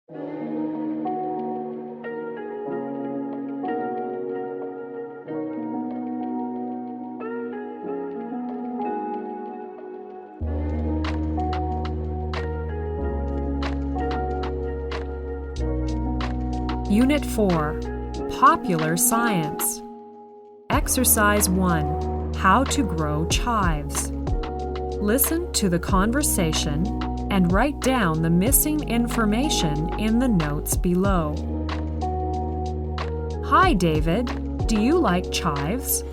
Unit 4, Popular Science. Exercise 1, How to Grow Chives. Listen to the conversation and write down the missing information in the notes below. Hi, David. Do you like chives?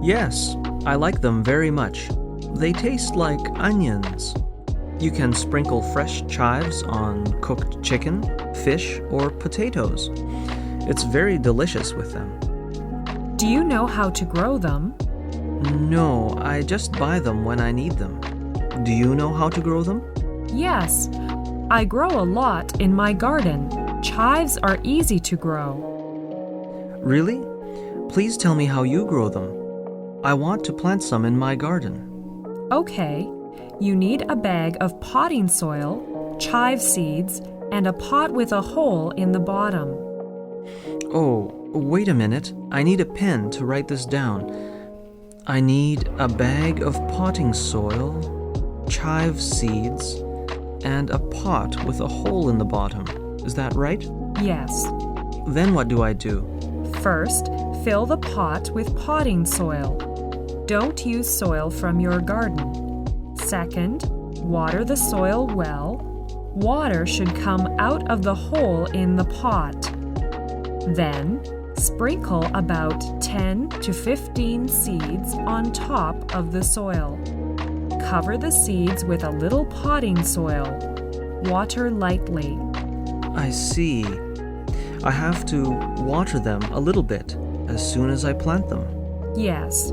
Yes, I like them very much. They taste like onions. You can sprinkle fresh chives on cooked chicken, fish, or potatoes. It's very delicious with them. Do you know how to grow them? No, I just buy them when I need them. Do you know how to grow them? Yes, I grow a lot in my garden. Chives are easy to grow. Really? Please tell me how you grow them. I want to plant some in my garden. Okay, you need a bag of potting soil, chive seeds, and a pot with a hole in the bottom. Oh, wait a minute. I need a pen to write this down. I need a bag of potting soil, chive seeds, and a pot with a hole in the bottom. Is that right? Yes. Then what do I do? First, fill the pot with potting soil. Don't use soil from your garden. Second, water the soil well. Water should come out of the hole in the pot. Then, sprinkle about 10 to 15 seeds on top of the soil. Cover the seeds with a little potting soil. Water lightly. I see. I have to water them a little bit as soon as I plant them. Yes.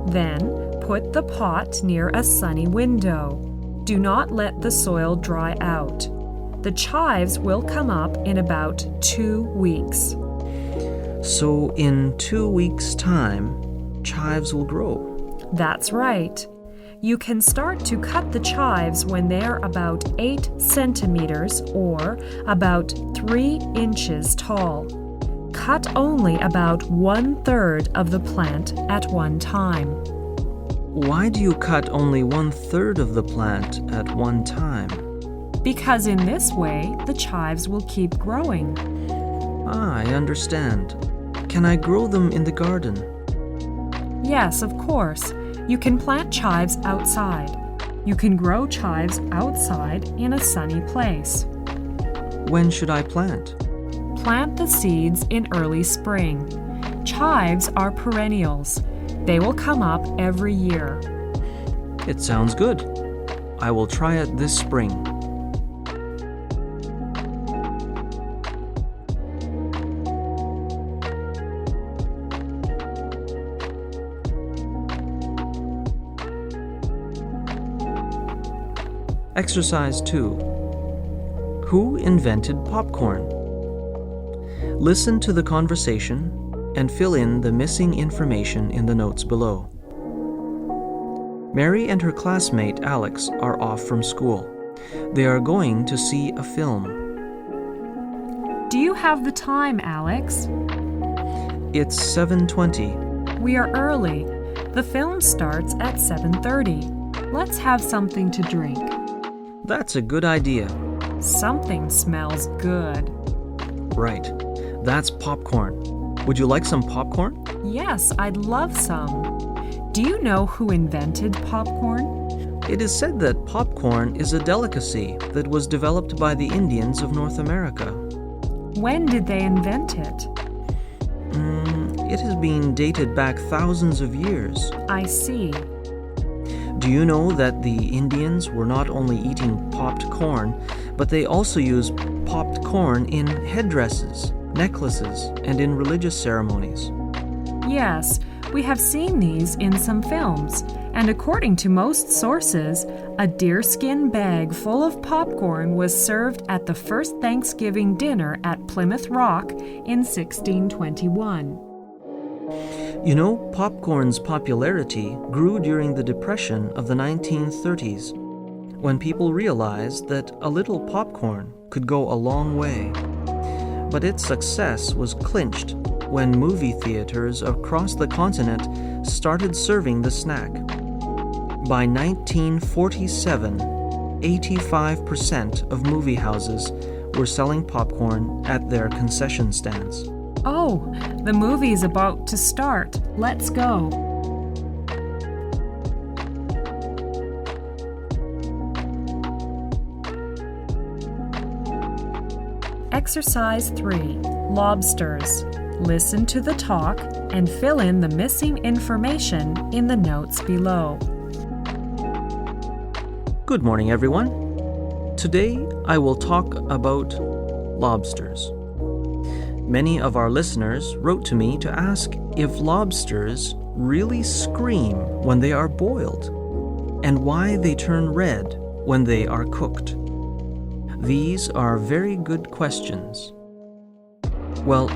Then, put the pot near a sunny window. Do not let the soil dry out. The chives will come up in about 2 weeks. So in 2 weeks' time, chives will grow. That's right. You can start to cut the chives when they're about 8 centimeters or about 3 inches tall. Cut only about 1/3 of the plant at one time. Why do you cut only 1/3 of the plant at one time? Because in this way, the chives will keep growing. I understand. Can I grow them in the garden? Yes, of course. You can plant chives outside. You can grow chives outside in a sunny place. When should I plant? Plant the seeds in early spring. Chives are perennials. They will come up every year. It sounds good. I will try it this spring. Exercise 2. Who invented popcorn? Listen to the conversation and fill in the missing information in the notes below. Mary and her classmate Alex are off from school. They are going to see a film. Do you have the time, Alex? It's 7:20. We are early. The film starts at 7:30. Let's have something to drink. That's a good idea. Something smells good. Right. That's popcorn. Would you like some popcorn? Yes, I'd love some. Do you know who invented popcorn? It is said that popcorn is a delicacy that was developed by the Indians of North America. When did they invent it? It has been dated back thousands of years. I see. Do you know that the Indians were not only eating popped corn, but they also used popped corn in headdresses, necklaces, and in religious ceremonies? Yes, we have seen these in some films, and according to most sources, a deerskin bag full of popcorn was served at the first Thanksgiving dinner at Plymouth Rock in 1621. You know, popcorn's popularity grew during the Depression of the 1930s. when people realized that a little popcorn could go a long way. But its success was clinched when movie theaters across the continent started serving the snack. By 1947, 85% of movie houses were selling popcorn at their concession stands. Oh, the movie's about to start. Let's go. Exercise 3. Lobsters. Listen to the talk and fill in the missing information in the notes below. Good morning, everyone. Today, I will talk about lobsters. Many of our listeners wrote to me to ask if lobsters really scream when they are boiled and why they turn red when they are cooked. These are very good questions. Well,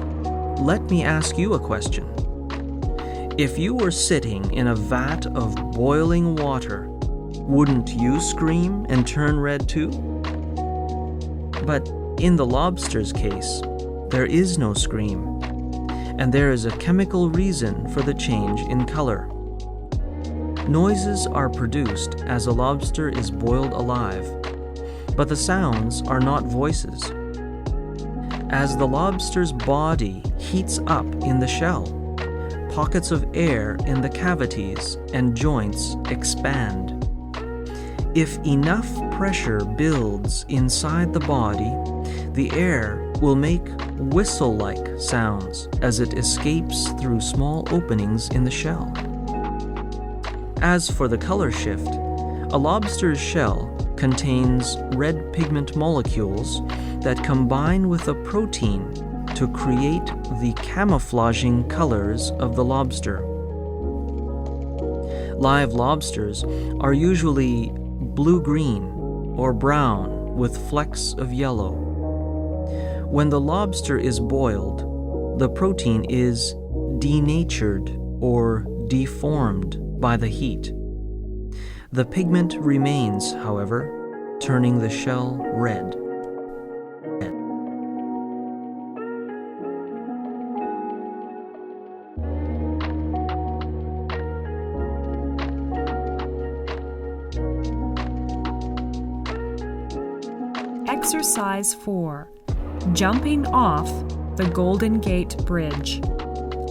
let me ask you a question. If you were sitting in a vat of boiling water, wouldn't you scream and turn red too? But in the lobster's case, there is no scream, and there is a chemical reason for the change in color. Noises are produced as a lobster is boiled alive, but the sounds are not voices. As the lobster's body heats up in the shell, pockets of air in the cavities and joints expand. If enough pressure builds inside the body, the air will make whistle-like sounds as it escapes through small openings in the shell. As for the color shift, a lobster's shell contains red pigment molecules that combine with a protein to create the camouflaging colors of the lobster. Live lobsters are usually blue-green or brown with flecks of yellow. When the lobster is boiled, the protein is denatured or deformed by the heat. The pigment remains, however, turning the shell red. Exercise 4. Jumping off the Golden Gate Bridge.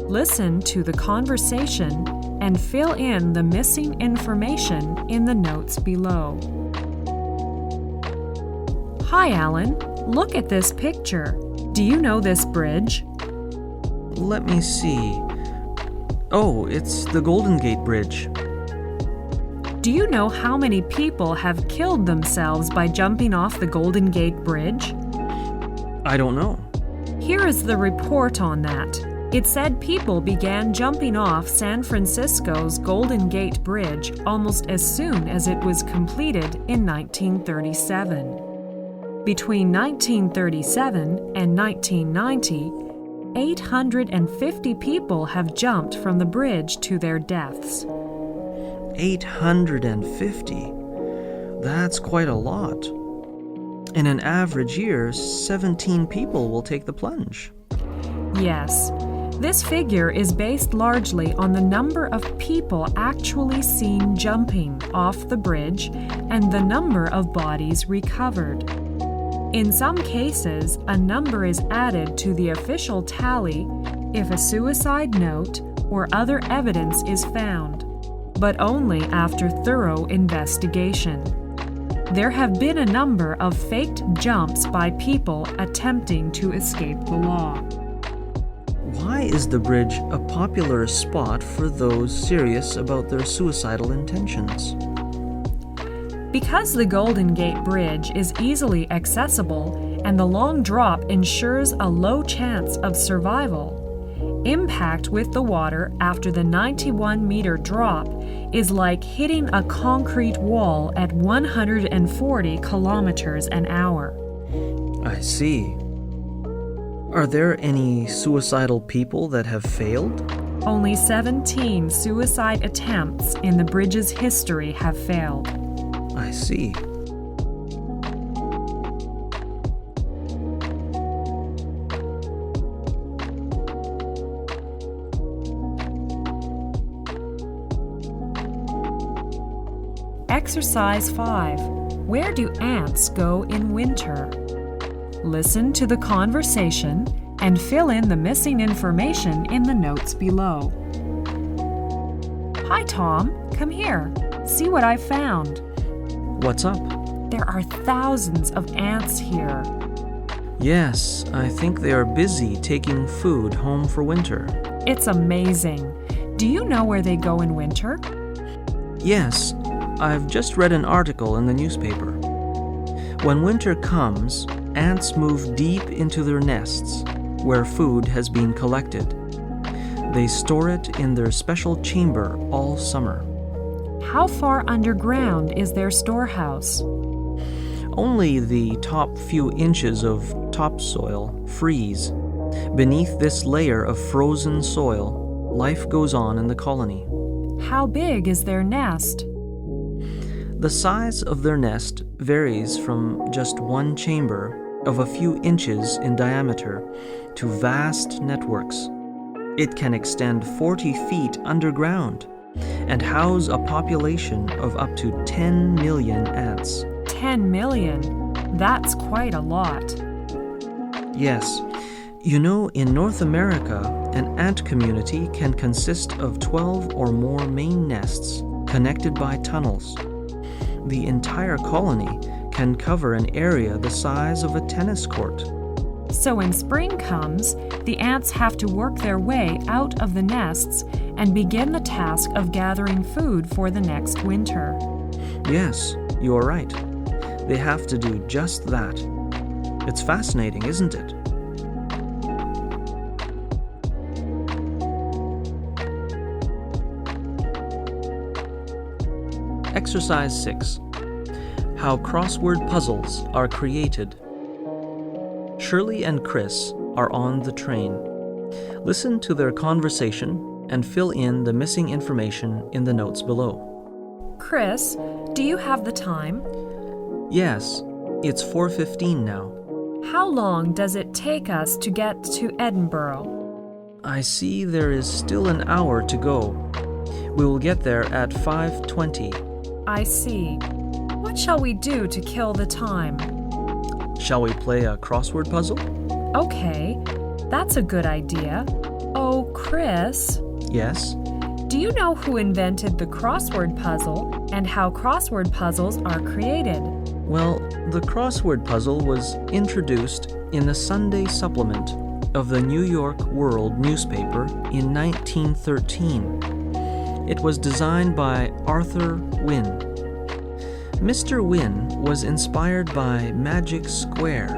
Listen to the conversation and fill in the missing information in the notes below. Hi, Alan. Look at this picture. Do you know this bridge? Let me see. Oh, it's the Golden Gate Bridge. Do you know how many people have killed themselves by jumping off the Golden Gate Bridge? I don't know. Here is the report on that. It said people began jumping off San Francisco's Golden Gate Bridge almost as soon as it was completed in 1937. Between 1937 and 1990, 850 people have jumped from the bridge to their deaths. 850? That's quite a lot. In an average year, 17 people will take the plunge. Yes. This figure is based largely on the number of people actually seen jumping off the bridge and the number of bodies recovered. In some cases, a number is added to the official tally if a suicide note or other evidence is found, but only after thorough investigation. There have been a number of faked jumps by people attempting to escape the law. Why is the bridge a popular spot for those serious about their suicidal intentions? Because the Golden Gate Bridge is easily accessible and the long drop ensures a low chance of survival, impact with the water after the 91-meter drop is like hitting a concrete wall at 140 kilometers an hour. I see. Are there any suicidal people that have failed? Only 17 suicide attempts in the bridge's history have failed. I see. Exercise 5. Where do ants go in winter? Listen to the conversation and fill in the missing information in the notes below. Hi, Tom. Come here. See what I found. What's up? There are thousands of ants here. Yes, I think they are busy taking food home for winter. It's amazing. Do you know where they go in winter? Yes, I've just read an article in the newspaper. When winter comes, ants move deep into their nests, where food has been collected. They store it in their special chamber all summer. How far underground is their storehouse? Only the top few inches of topsoil freeze. Beneath this layer of frozen soil, life goes on in the colony. How big is their nest? The size of their nest varies from just one chamber of a few inches in diameter to vast networks. It can extend 40 feet underground and house a population of up to 10 million ants. 10 million? That's quite a lot. Yes. You know, in North America, an ant community can consist of 12 or more main nests connected by tunnels. The entire colony can cover an area the size of a tennis court. So when spring comes, the ants have to work their way out of the nests and begin the task of gathering food for the next winter. Yes, you are right. They have to do just that. It's fascinating, isn't it? Exercise 6. How crossword puzzles are created. Shirley and Chris are on the train. Listen to their conversation and fill in the missing information in the notes below. Chris, do you have the time? Yes, it's 4:15 now. How long does it take us to get to Edinburgh? I see there is still an hour to go. We will get there at 5:20. I see. What shall we do to kill the time? Shall we play a crossword puzzle? Okay, that's a good idea. Oh, Chris. Yes? Do you know who invented the crossword puzzle and how crossword puzzles are created? Well, the crossword puzzle was introduced in the Sunday supplement of the New York World newspaper in 1913. It was designed by Arthur Wynne. Mr. Wynne was inspired by Magic Square,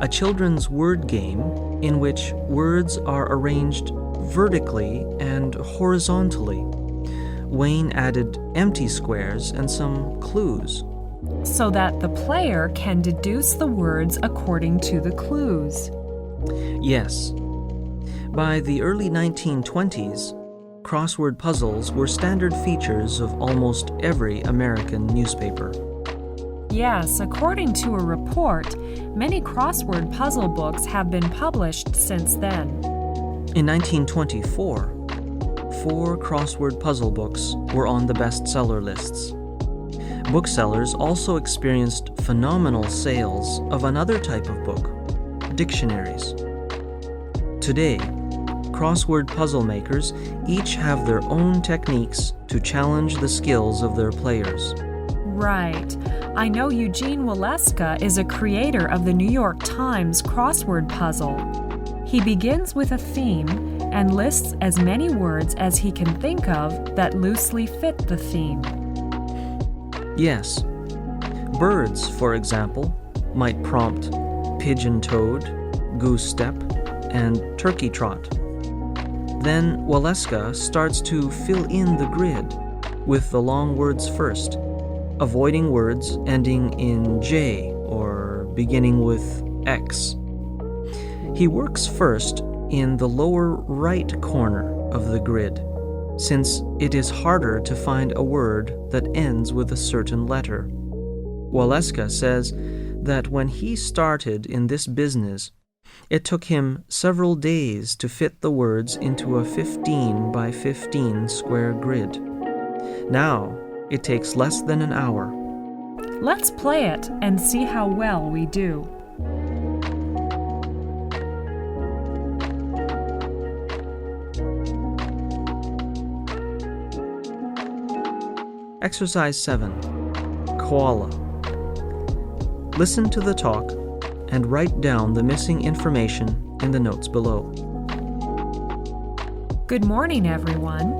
a children's word game in which words are arranged vertically and horizontally. Wayne added empty squares and some clues, so that the player can deduce the words according to the clues. Yes. By the early 1920s, crossword puzzles were standard features of almost every American newspaper. Yes, according to a report, many crossword puzzle books have been published since then. In 1924, 4 crossword puzzle books were on the bestseller lists. Booksellers also experienced phenomenal sales of another type of book, dictionaries. Today, crossword puzzle makers each have their own techniques to challenge the skills of their players. Right. I know Eugene Waleska is a creator of the New York Times crossword puzzle. He begins with a theme and lists as many words as he can think of that loosely fit the theme. Yes. Birds, for example, might prompt pigeon-toed, goose-step, and turkey-trot. Then Waleska starts to fill in the grid with the long words first, avoiding words ending in J or beginning with X. He works first in the lower right corner of the grid, since it is harder to find a word that ends with a certain letter. Waleska says that when he started in this business, it took him several days to fit the words into a 15 by 15 square grid. Now, It takes less than an hour. Let's play it and see how well we do. Exercise 7. Koala. Listen to the talk and write down the missing information in the notes below. Good morning, everyone.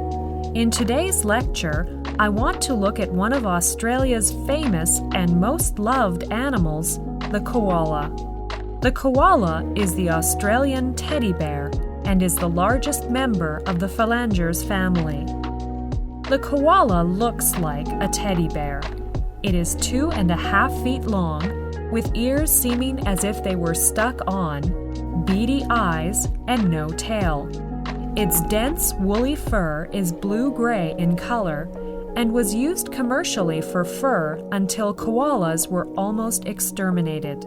In today's lecture, I want to look at one of Australia's famous and most loved animals, the koala. The koala is the Australian teddy bear and is the largest member of the phalangers family. The koala looks like a teddy bear. It is 2.5 feet long, with ears seeming as if they were stuck on, beady eyes, and no tail. Its dense, woolly fur is blue-gray in color and was used commercially for fur until koalas were almost exterminated.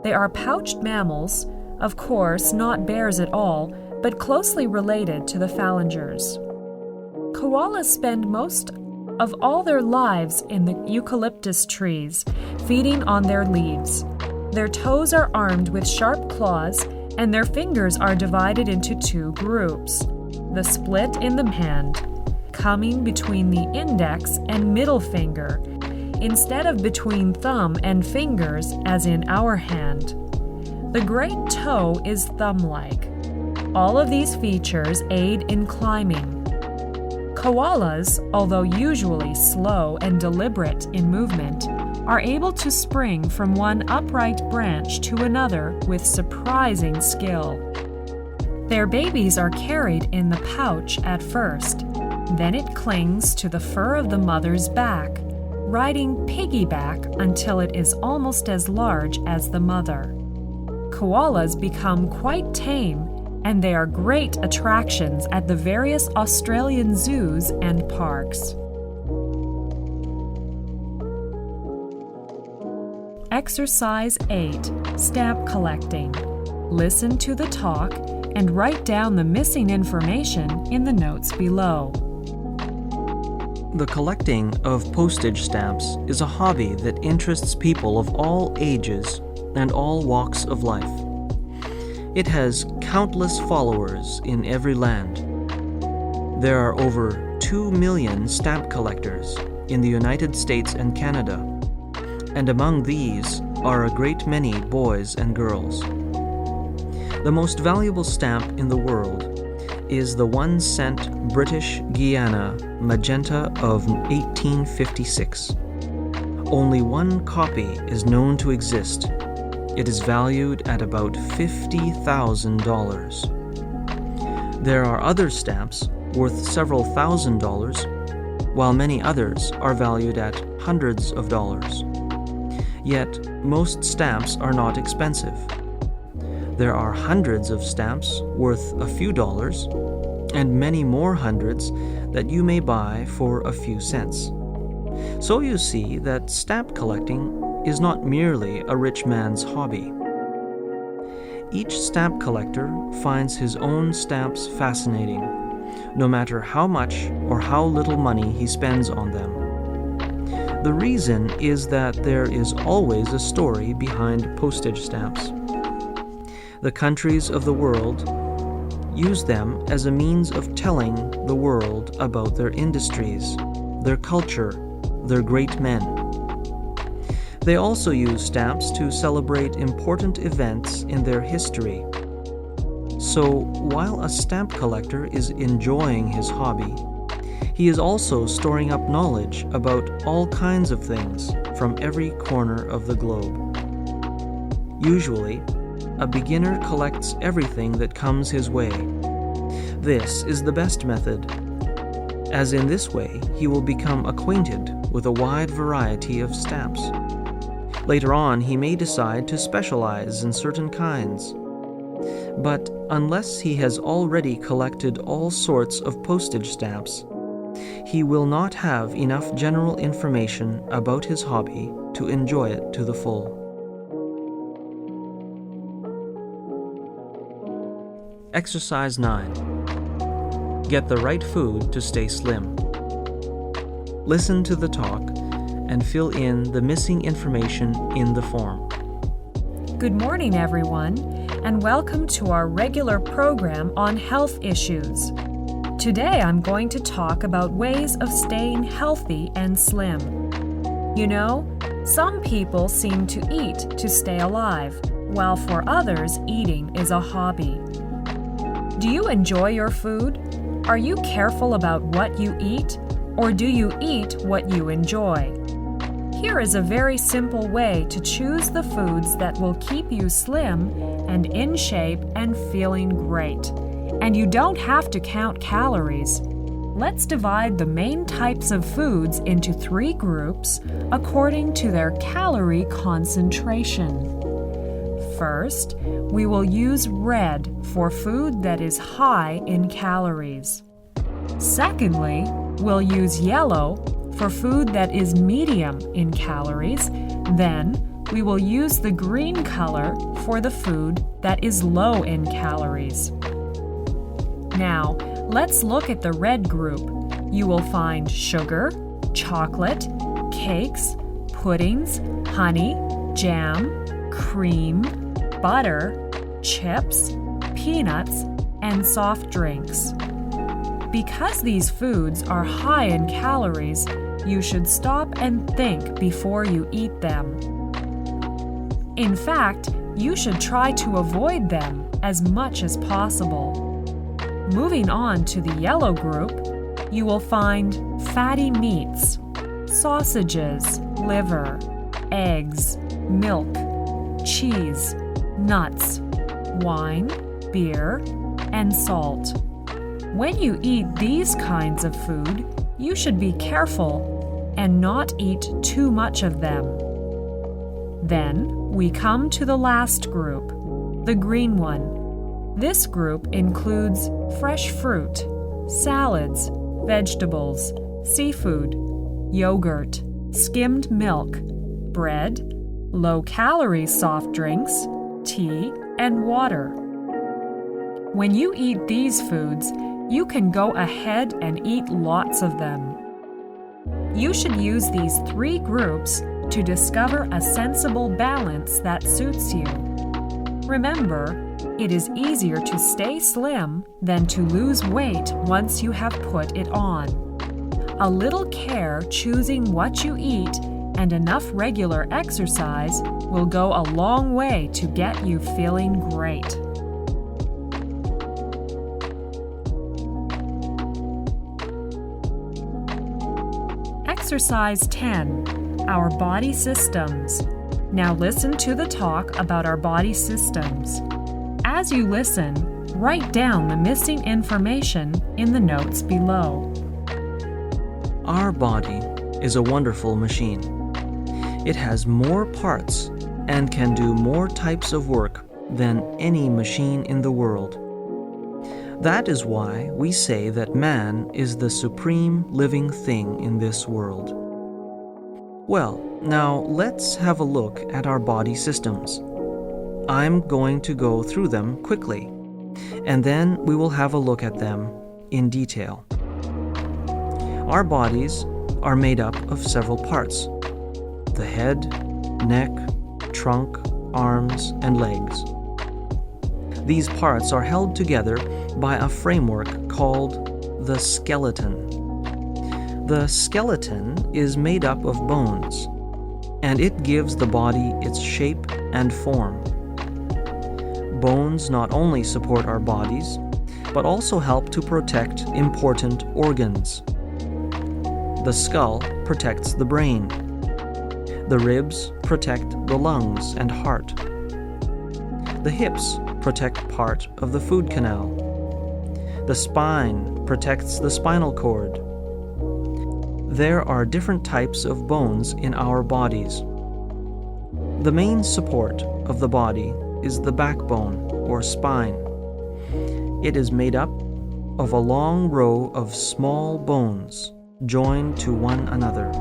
They are pouched mammals, of course not bears at all, but closely related to the phalangers. Koalas spend most of all their lives in the eucalyptus trees, feeding on their leaves. Their toes are armed with sharp claws, and their fingers are divided into 2 groups. The split in the hand, coming between the index and middle finger, instead of between thumb and fingers as in our hand. The great toe is thumb-like. All of these features aid in climbing. Koalas, although usually slow and deliberate in movement, are able to spring from one upright branch to another with surprising skill. Their babies are carried in the pouch at first. Then it clings to the fur of the mother's back, riding piggyback until it is almost as large as the mother. Koalas become quite tame, and they are great attractions at the various Australian zoos and parks. Exercise 8. Stamp collecting. Listen to the talk and write down the missing information in the notes below. The collecting of postage stamps is a hobby that interests people of all ages and all walks of life. It has countless followers in every land. There are over 2 million stamp collectors in the United States and Canada, and among these are a great many boys and girls. The most valuable stamp in the world is the 1-cent British Guiana magenta of 1856. Only one copy is known to exist. It is valued at about $50,000. There are other stamps worth several $1,000s, while many others are valued at hundreds of dollars. Yet, most stamps are not expensive. There are hundreds of stamps worth a few dollars, and many more hundreds that you may buy for a few cents. So you see that stamp collecting is not merely a rich man's hobby. Each stamp collector finds his own stamps fascinating, no matter how much or how little money he spends on them. The reason is that there is always a story behind postage stamps. The countries of the world use them as a means of telling the world about their industries, their culture, their great men. They also use stamps to celebrate important events in their history. So, while a stamp collector is enjoying his hobby, he is also storing up knowledge about all kinds of things from every corner of the globe. Usually, a beginner collects everything that comes his way. This is the best method, as in this way he will become acquainted with a wide variety of stamps. Later on, he may decide to specialize in certain kinds. But unless he has already collected all sorts of postage stamps, he will not have enough general information about his hobby to enjoy it to the full. Exercise 9. Get the right food to stay slim. listen to the talk, and fill in the missing information in the form. Good morning, everyone, and welcome to our regular program on health issues. Today I'm going to talk about ways of staying healthy and slim. You know, some people seem to eat to stay alive, while for others eating is a hobby. Do you enjoy your food? Are you careful about what you eat, or do you eat what you enjoy? Here is a very simple way to choose the foods that will keep you slim and in shape and feeling great. And you don't have to count calories. Let's divide the main types of foods into 3 groups according to their calorie concentration. First, we will use red for food that is high in calories. Secondly, we'll use yellow for food that is medium in calories. Then, we will use the green color for the food that is low in calories. Now, let's look at the red group. You will find sugar, chocolate, cakes, puddings, honey, jam, cream, butter, chips, peanuts, and soft drinks. Because these foods are high in calories, you should stop and think before you eat them. In fact, you should try to avoid them as much as possible. Moving on to the yellow group, you will find fatty meats, sausages, liver, eggs, milk, cheese, nuts, wine, beer, and salt. When you eat these kinds of food, you should be careful and not eat too much of them. Then we come to the last group, the green one. This group includes fresh fruit, salads, vegetables, seafood, yogurt, skimmed milk, bread, low-calorie soft drinks, tea, and water. When you eat these foods, you can go ahead and eat lots of them. You should use these 3 groups to discover a sensible balance that suits you. Remember, it is easier to stay slim than to lose weight once you have put it on. A little care choosing what you eat and enough regular exercise will go a long way to get you feeling great. Exercise 10, our body systems. Now listen to the talk about our body systems. As you listen, write down the missing information in the notes below. Our body is a wonderful machine. It has more parts and can do more types of work than any machine in the world. That is why we say that man is the supreme living thing in this world. Well, now let's have a look at our body systems. I'm going to go through them quickly, and then we will have a look at them in detail. Our bodies are made up of several parts: the head, neck, trunk, arms, and legs. These parts are held together by a framework called the skeleton. The skeleton is made up of bones, and it gives the body its shape and form. Bones not only support our bodies, but also help to protect important organs. The skull protects the brain. The ribs protect the lungs and heart. The hips protect part of the food canal. The spine protects the spinal cord. There are different types of bones in our bodies. The main support of the body is the backbone or spine. It is made up of a long row of small bones joined to one another.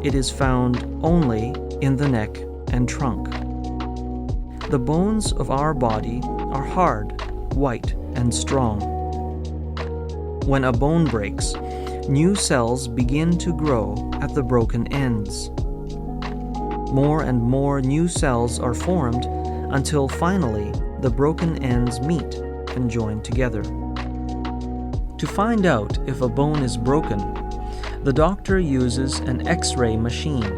It is found only in the neck and trunk. The bones of our body are hard, white, and strong. When a bone breaks, new cells begin to grow at the broken ends. More and more new cells are formed until finally the broken ends meet and join together. To find out if a bone is broken, the doctor uses an X-ray machine.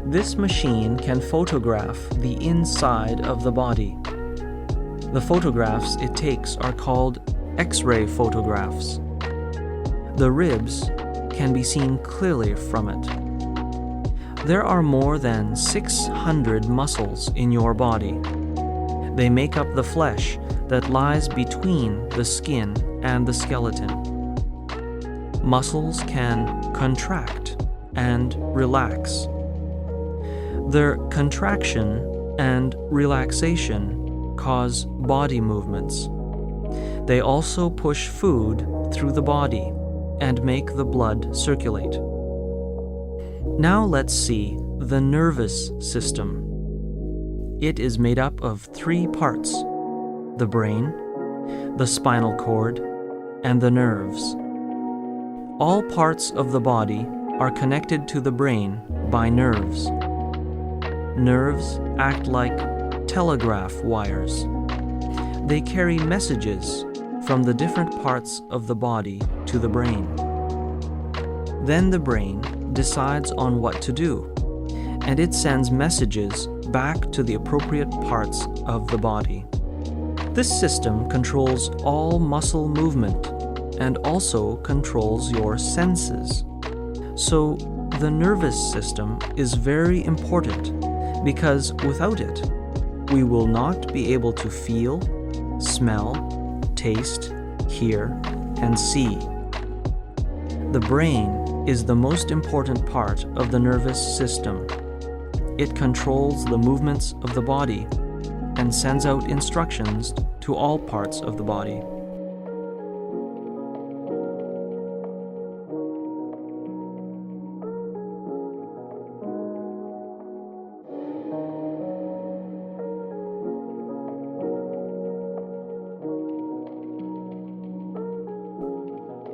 This machine can photograph the inside of the body. The photographs it takes are called X-ray photographs. The ribs can be seen clearly from it. There are more than 600 muscles in your body. They make up the flesh that lies between the skin and the skeleton. Muscles can contract and relax. Their contraction and relaxation cause body movements. They also push food through the body and make the blood circulate. Now let's see the nervous system. It is made up of 3 parts: the brain, the spinal cord, and the nerves. All parts of the body are connected to the brain by nerves. Nerves act like telegraph wires. They carry messages from the different parts of the body to the brain. Then the brain decides on what to do, and it sends messages back to the appropriate parts of the body. This system controls all muscle movement and also controls your senses. So the nervous system is very important because without it, we will not be able to feel, smell, taste, hear, and see. The brain is the most important part of the nervous system. It controls the movements of the body and sends out instructions to all parts of the body.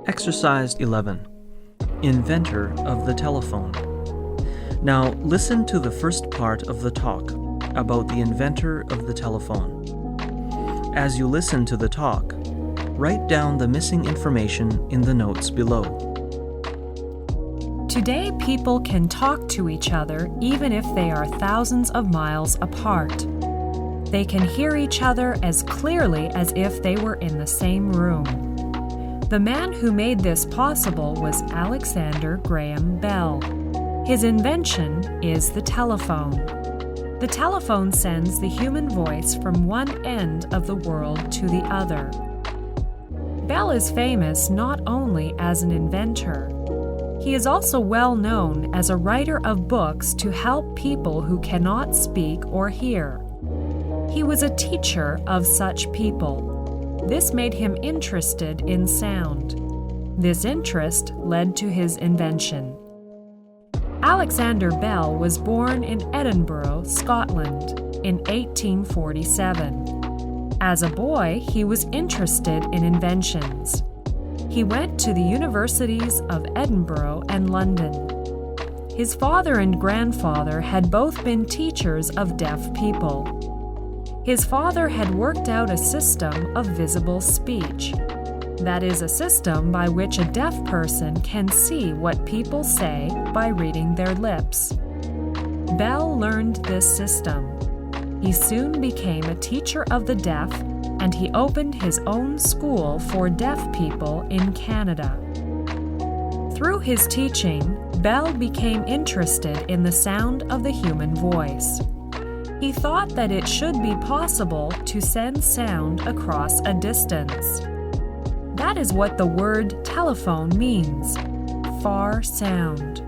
Exercise 11. Inventor of the telephone. Now listen to the first part of the talk about the inventor of the telephone. As you listen to the talk, write down the missing information in the notes below. Today, people can talk to each other even if they are thousands of miles apart. They can hear each other as clearly as if they were in the same room. The man who made this possible was Alexander Graham Bell. His invention is the telephone. The telephone sends the human voice from one end of the world to the other. Bell is famous not only as an inventor. He is also well known as a writer of books to help people who cannot speak or hear. He was a teacher of such people. This made him interested in sound. This interest led to his invention. Alexander Bell was born in Edinburgh, Scotland, in 1847. As a boy, he was interested in inventions. He went to the universities of Edinburgh and London. His father and grandfather had both been teachers of deaf people. His father had worked out a system of visible speech. That is a system by which a deaf person can see what people say by reading their lips. Bell learned this system. He soon became a teacher of the deaf, and he opened his own school for deaf people in Canada. Through his teaching, Bell became interested in the sound of the human voice. He thought that it should be possible to send sound across a distance. That is what the word telephone means, far sound.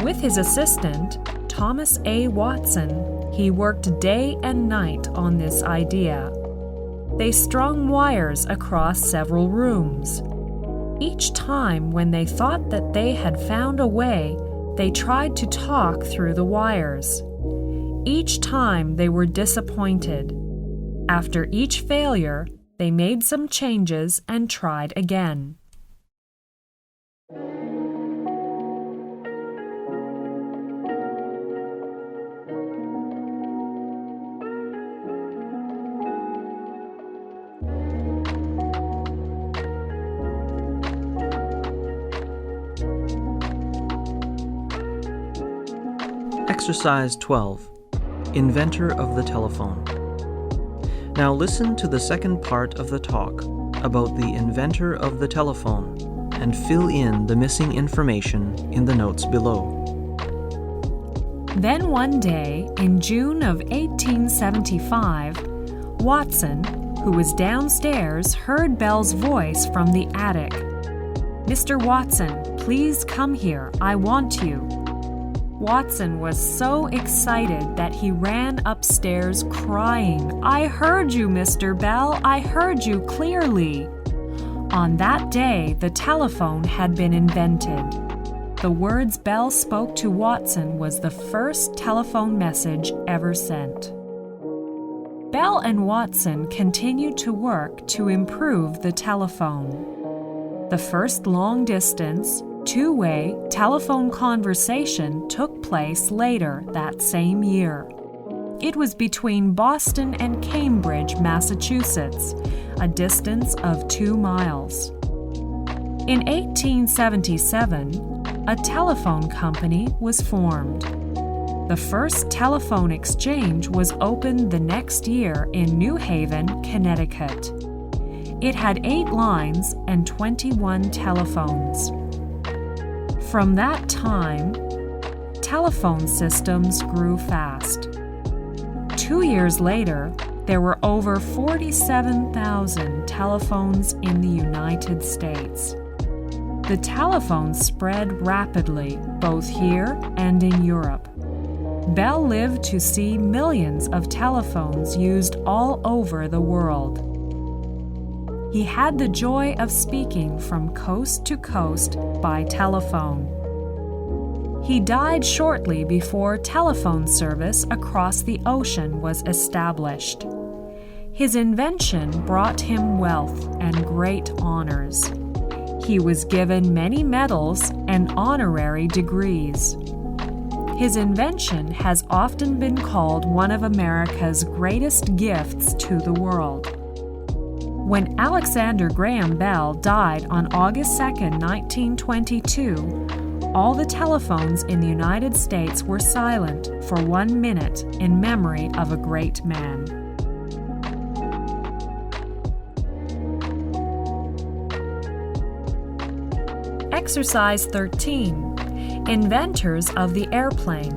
With his assistant, Thomas A. Watson, he worked day and night on this idea. They strung wires across several rooms. Each time when they thought that they had found a way, they tried to talk through the wires. Each time they were disappointed. After each failure, they made some changes and tried again. Exercise 12. Inventor of the telephone. Now listen to the second part of the talk about the inventor of the telephone and fill in the missing information in the notes below. Then one day, in June of 1875, Watson, who was downstairs, heard Bell's voice from the attic. "Mr. Watson, please come here. I want you." Watson was so excited that he ran upstairs crying, "I heard you, Mr. Bell. I heard you clearly." On that day, the telephone had been invented. The words Bell spoke to Watson was the first telephone message ever sent. Bell and Watson continued to work to improve the telephone. The first long-distance, two-way telephone conversation took place later that same year. It was between Boston and Cambridge, Massachusetts, a distance of 2 miles. In 1877, a telephone company was formed. The first telephone exchange was opened the next year in New Haven, Connecticut. It had 8 lines and 21 telephones. From that time, telephone systems grew fast. 2 years later, there were over 47,000 telephones in the United States. The telephone spread rapidly, both here and in Europe. Bell lived to see millions of telephones used all over the world. He had the joy of speaking from coast to coast by telephone. He died shortly before telephone service across the ocean was established. His invention brought him wealth and great honors. He was given many medals and honorary degrees. His invention has often been called one of America's greatest gifts to the world. When Alexander Graham Bell died on August 2, 1922, all the telephones in the United States were silent for 1 minute in memory of a great man. Exercise 13. Inventors of the airplane.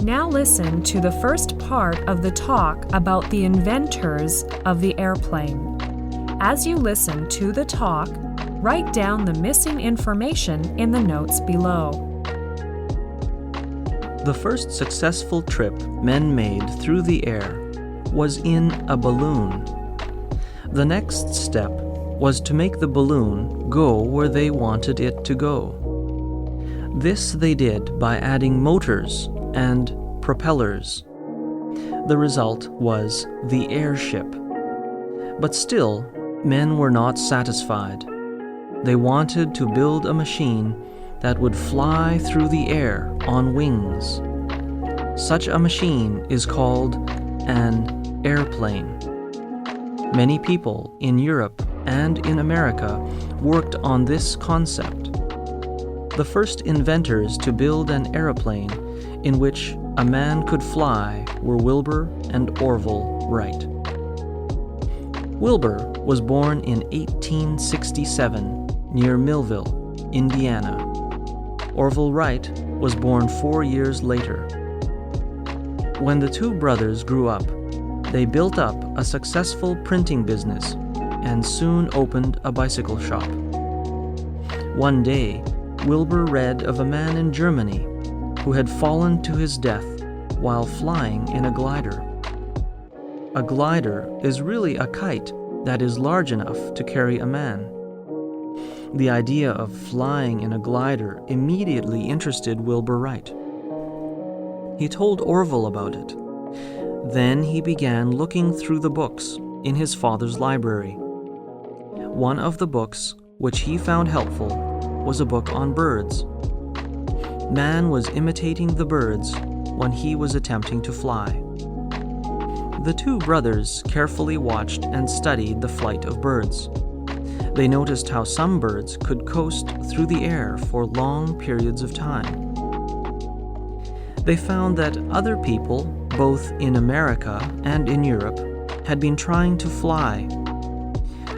Now listen to the first part of the talk about the inventors of the airplane. As you listen to the talk, write down the missing information in the notes below. The first successful trip men made through the air was in a balloon. The next step was to make the balloon go where they wanted it to go. This they did by adding motors and propellers. The result was the airship. But still, men were not satisfied. They wanted to build a machine that would fly through the air on wings. Such a machine is called an airplane. Many people in Europe and in America worked on this concept. The first inventors to build an airplane in which a man could fly were Wilbur and Orville Wright. Wilbur was born in 1867 near Millville, Indiana. Orville Wright was born 4 years later. When the two brothers grew up, they built up a successful printing business and soon opened a bicycle shop. One day, Wilbur read of a man in Germany who had fallen to his death while flying in a glider. A glider is really a kite that is large enough to carry a man. The idea of flying in a glider immediately interested Wilbur Wright. He told Orville about it. Then he began looking through the books in his father's library. One of the books, which he found helpful, was a book on birds. Man was imitating the birds when he was attempting to fly. The two brothers carefully watched and studied the flight of birds. They noticed how some birds could coast through the air for long periods of time. They found that other people, both in America and in Europe, had been trying to fly.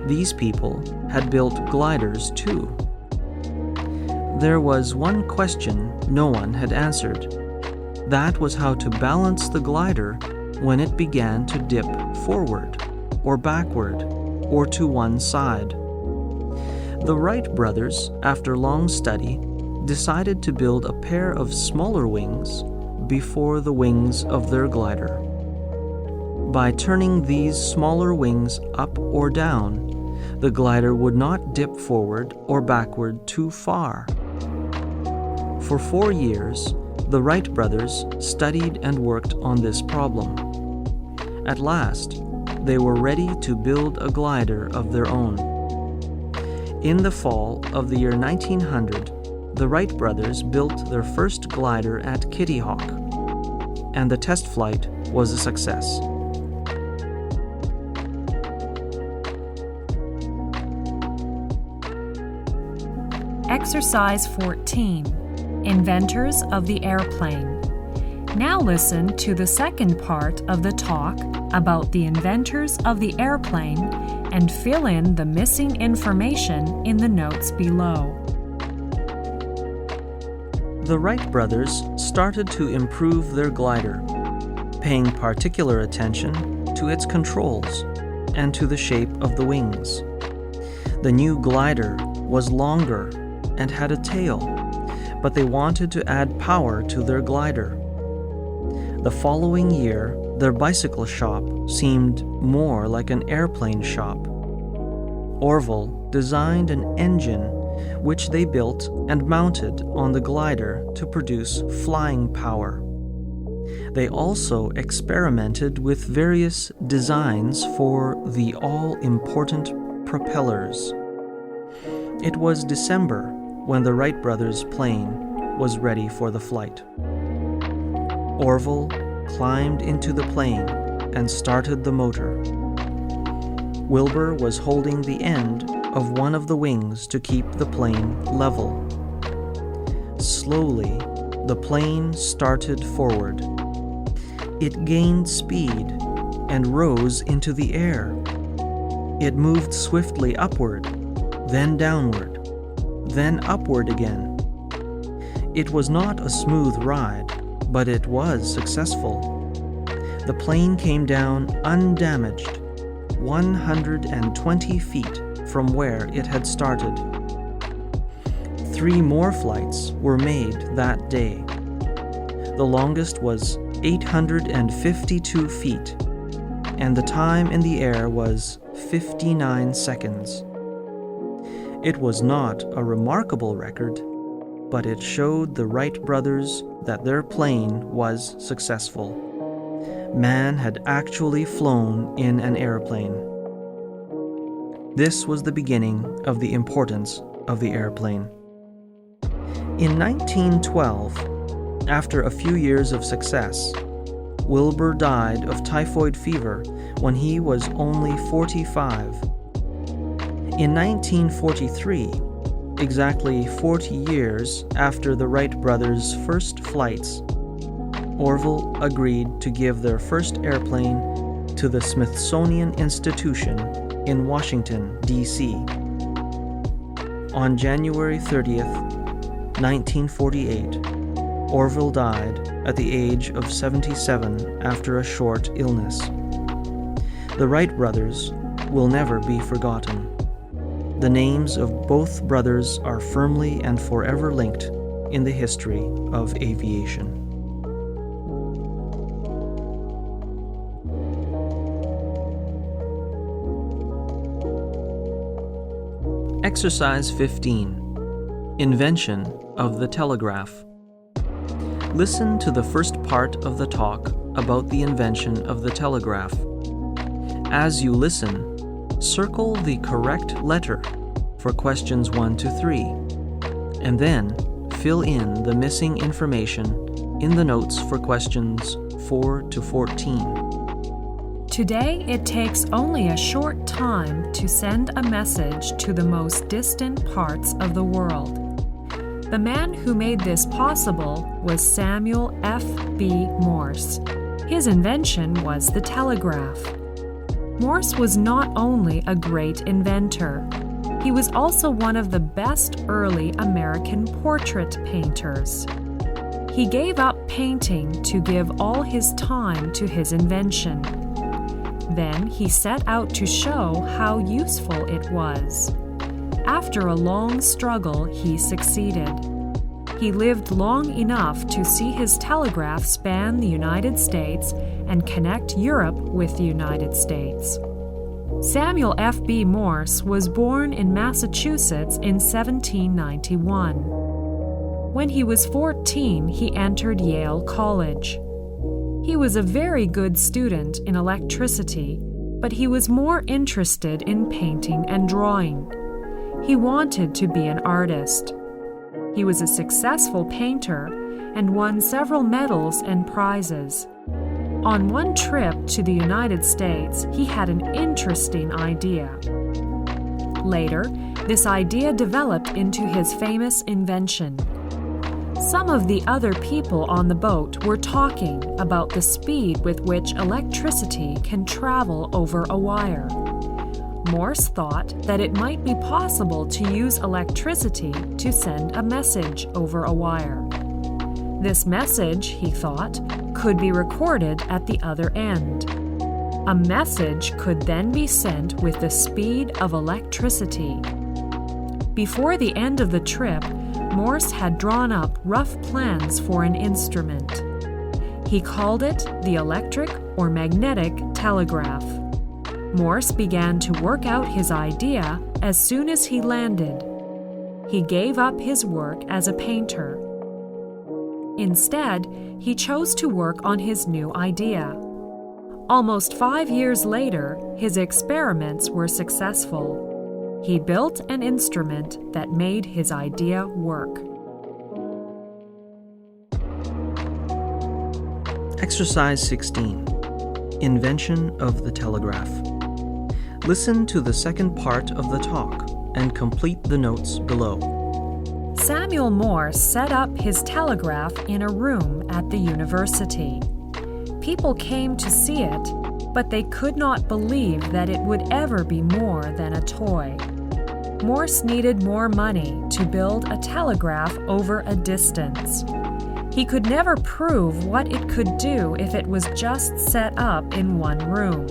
These people had built gliders too. There was one question no one had answered. That was how to balance the glider when it began to dip forward, or backward, or to one side. The Wright brothers, after long study, decided to build a pair of smaller wings before the wings of their glider. By turning these smaller wings up or down, the glider would not dip forward or backward too far. For 4 years, the Wright brothers studied and worked on this problem. At last, they were ready to build a glider of their own. In the fall of the year 1900, the Wright brothers built their first glider at Kitty Hawk, and the test flight was a success. Exercise 14. Inventors of the airplane. Now listen to the second part of the talk about the inventors of the airplane and fill in the missing information in the notes below. The Wright brothers started to improve their glider, paying particular attention to its controls and to the shape of the wings. The new glider was longer and had a tail, but they wanted to add power to their glider. The following year, their bicycle shop seemed more like an airplane shop. Orville designed an engine which they built and mounted on the glider to produce flying power. They also experimented with various designs for the all-important propellers. It was December when the Wright brothers' plane was ready for the flight. Orville climbed into the plane and started the motor. Wilbur was holding the end of one of the wings to keep the plane level. Slowly, the plane started forward. It gained speed and rose into the air. It moved swiftly upward, then downward, then upward again. It was not a smooth ride, but it was successful. The plane came down undamaged, 120 feet from where it had started. 3 more flights were made that day. The longest was 852 feet, and the time in the air was 59 seconds. It was not a remarkable record, but it showed the Wright brothers that their plane was successful. Man had actually flown in an airplane. This was the beginning of the importance of the airplane. In 1912, after a few years of success, Wilbur died of typhoid fever when he was only 45. In 1943, exactly 40 years after the Wright brothers' first flights, Orville agreed to give their first airplane to the Smithsonian Institution in Washington, D.C. On January 30th, 1948, Orville died at the age of 77 after a short illness. The Wright brothers will never be forgotten. The names of both brothers are firmly and forever linked in the history of aviation. Exercise 15. Invention of the telegraph. Listen to the first part of the talk about the invention of the telegraph. As you listen, circle the correct letter for questions 1 to 3, and then fill in the missing information in the notes for questions 4 to 14. Today, it takes only a short time to send a message to the most distant parts of the world. The man who made this possible was Samuel F.B. Morse. His invention was the telegraph. Morse was not only a great inventor, he was also one of the best early American portrait painters. He gave up painting to give all his time to his invention. Then he set out to show how useful it was. After a long struggle, he succeeded. He lived long enough to see his telegraph span the United States and connect Europe with the United States. Samuel F.B. Morse was born in Massachusetts in 1791. When he was 14, he entered Yale College. He was a very good student in electricity, but he was more interested in painting and drawing. He wanted to be an artist. He was a successful painter and won several medals and prizes. On one trip to the United States, he had an interesting idea. Later, this idea developed into his famous invention. Some of the other people on the boat were talking about the speed with which electricity can travel over a wire. Morse thought that it might be possible to use electricity to send a message over a wire. This message, he thought, could be recorded at the other end. A message could then be sent with the speed of electricity. Before the end of the trip, Morse had drawn up rough plans for an instrument. He called it the electric or magnetic telegraph. Morse began to work out his idea as soon as he landed. He gave up his work as a painter. Instead, he chose to work on his new idea. Almost 5 years later, his experiments were successful. He built an instrument that made his idea work. Exercise 16. Invention of the telegraph. Listen to the second part of the talk and complete the notes below. Samuel Morse set up his telegraph in a room at the university. People came to see it, but they could not believe that it would ever be more than a toy. Morse needed more money to build a telegraph over a distance. He could never prove what it could do if it was just set up in one room.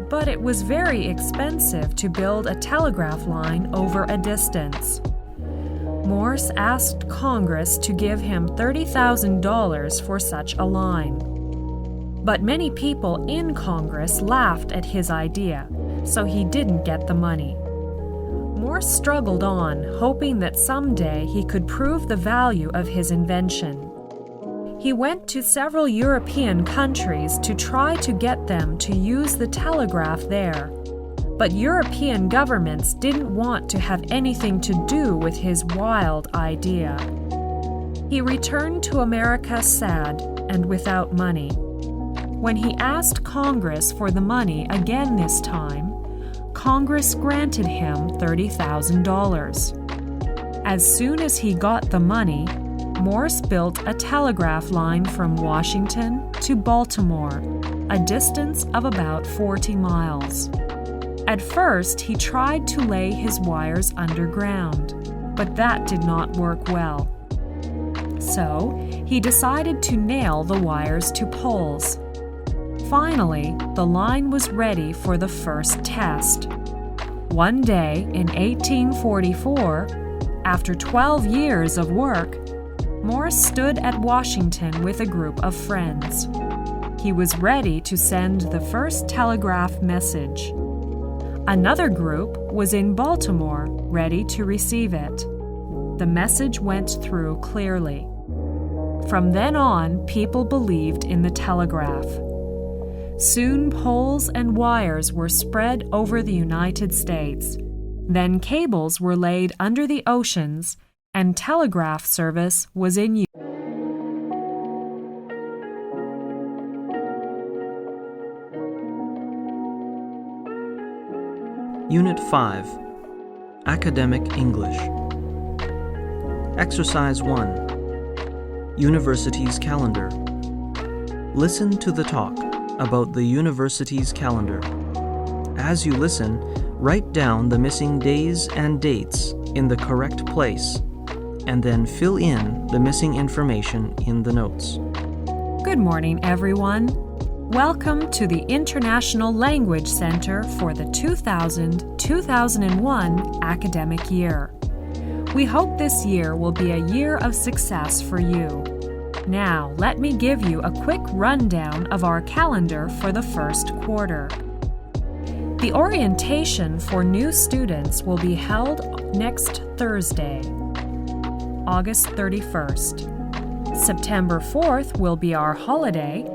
But it was very expensive to build a telegraph line over a distance. Morse asked Congress to give him $30,000 for such a line. But many people in Congress laughed at his idea, so he didn't get the money. Morse struggled on, hoping that someday he could prove the value of his invention. He went to several European countries to try to get them to use the telegraph there. But European governments didn't want to have anything to do with his wild idea. He returned to America sad and without money. When he asked Congress for the money again this time, Congress granted him $30,000. As soon as he got the money, Morse built a telegraph line from Washington to Baltimore, a distance of about 40 miles. At first, he tried to lay his wires underground, but that did not work well. So, he decided to nail the wires to poles. Finally, the line was ready for the first test. One day in 1844, after 12 years of work, Morse stood at Washington with a group of friends. He was ready to send the first telegraph message. Another group was in Baltimore, ready to receive it. The message went through clearly. From then on, people believed in the telegraph. Soon poles and wires were spread over the United States. Then cables were laid under the oceans, and telegraph service was in use. Unit 5. Academic English. Exercise 1. University's calendar. Listen to the talk about the university's calendar. As you listen, write down the missing days and dates in the correct place, and then fill in the missing information in the notes. Good morning, everyone. Welcome to the International Language Center for the 2000-2001 academic year. We hope this year will be a year of success for you. Now, let me give you a quick rundown of our calendar for the first quarter. The orientation for new students will be held next Thursday, August 31st. September 4th will be our holiday,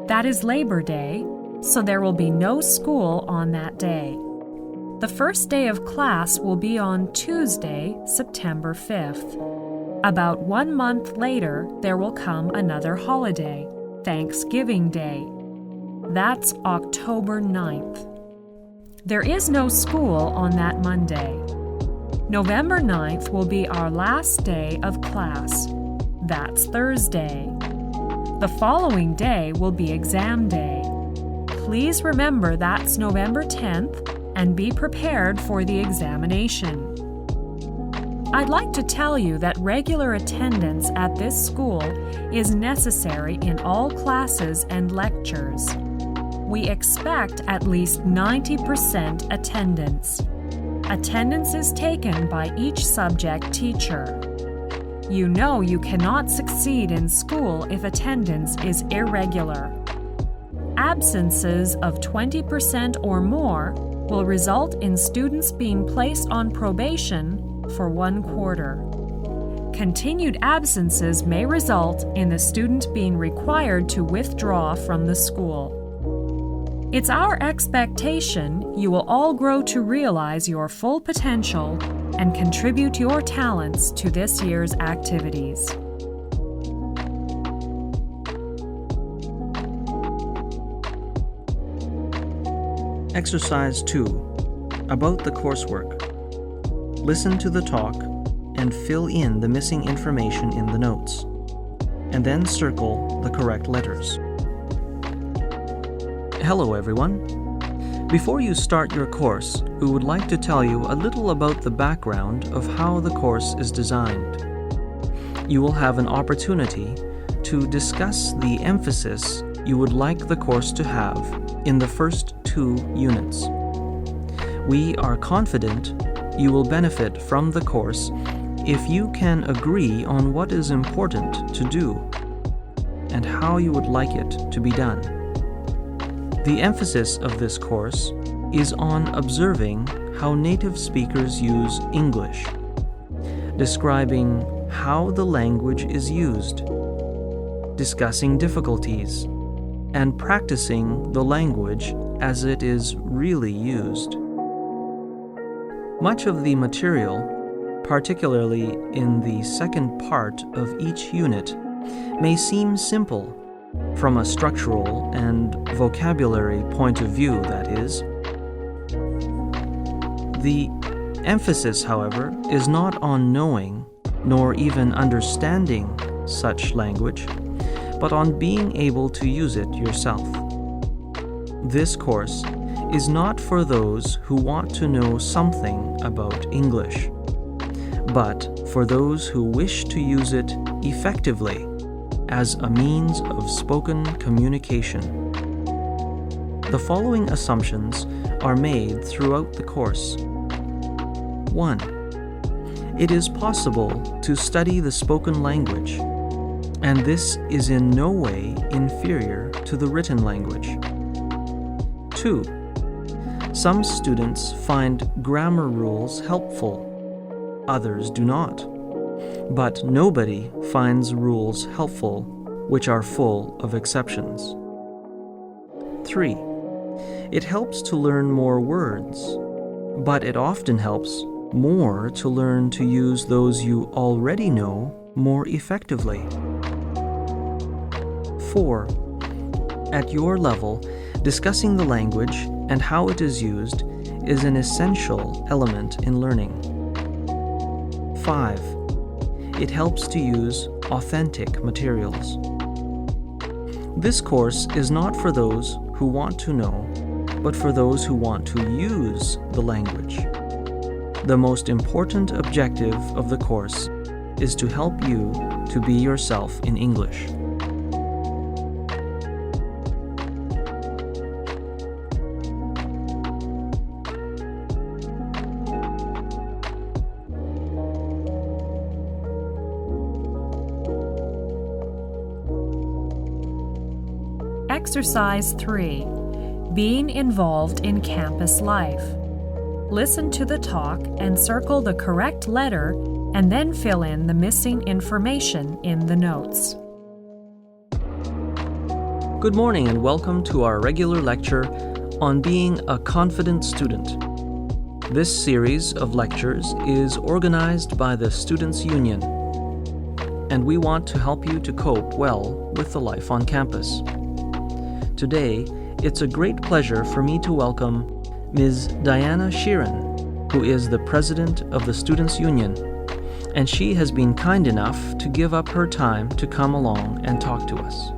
that is Labor Day, so there will be no school on that day. The first day of class will be on Tuesday, September 5th. About 1 month later, there will come another holiday, Thanksgiving Day. That's October 9th. There is no school on that Monday. November 9th will be our last day of class. That's Thursday. The following day will be exam day. Please remember that's November 10th and be prepared for the examination. I'd like to tell you that regular attendance at this school is necessary in all classes and lectures. We expect at least 90% attendance. Attendance is taken by each subject teacher. You know you cannot succeed in school if attendance is irregular. Absences of 20% or more will result in students being placed on probation for 1 quarter. Continued absences may result in the student being required to withdraw from the school. It's our expectation you will all grow to realize your full potential and contribute your talents to this year's activities. Exercise 2. About the coursework. Listen to the talk and fill in the missing information in the notes, and then circle the correct letters. Hello, everyone. Before you start your course, we would like to tell you a little about the background of how the course is designed. You will have an opportunity to discuss the emphasis you would like the course to have in the first 2 units. We are confident you will benefit from the course if you can agree on what is important to do and how you would like it to be done. The emphasis of this course is on observing how native speakers use English, describing how the language is used, discussing difficulties, and practicing the language as it is really used. Much of the material, particularly in the second part of each unit, may seem simple from a structural and vocabulary point of view, that is. The emphasis, however, is not on knowing nor even understanding such language, but on being able to use it yourself. This course is not for those who want to know something about English, but for those who wish to use it effectively as a means of spoken communication. The following assumptions are made throughout the course. 1. It is possible to study the spoken language, and this is in no way inferior to the written language. 2. Some students find grammar rules helpful, others do not. But nobody finds rules helpful which are full of exceptions. 3. It helps to learn more words, but it often helps more to learn to use those you already know more effectively. 4. At your level, discussing the language and how it is used is an essential element in learning. 5. it helps to use authentic materials. This course is not for those who want to know, but for those who want to use the language. The most important objective of the course is to help you to be yourself in English. Exercise 3. Being involved in campus life. Listen to the talk and circle the correct letter and then fill in the missing information in the notes. Good morning and welcome to our regular lecture on being a confident student. This series of lectures is organized by the Students' Union, and we want to help you to cope well with the life on campus. Today, it's a great pleasure for me to welcome Ms. Diana Sheeran, who is the President of the Students' Union, and she has been kind enough to give up her time to come along and talk to us.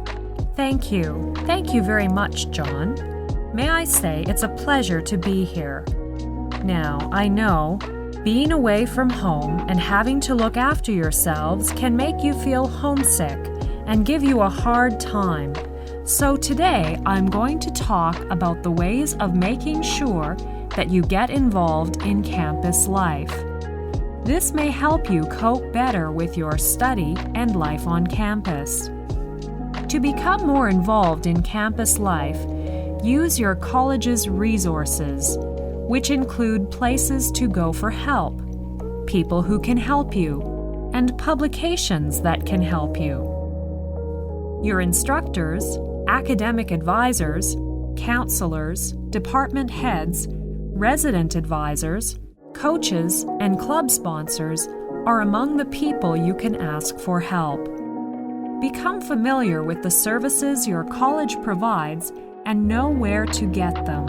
Thank you. Thank you very much, John. May I say it's a pleasure to be here. Now, I know being away from home and having to look after yourselves can make you feel homesick and give you a hard time. So today, I'm going to talk about the ways of making sure that you get involved in campus life. This may help you cope better with your study and life on campus. To become more involved in campus life, use your college's resources, which include places to go for help, people who can help you, and publications that can help you. Your instructors, academic advisors, counselors, department heads, resident advisors, coaches, and club sponsors are among the people you can ask for help. Become familiar with the services your college provides and know where to get them.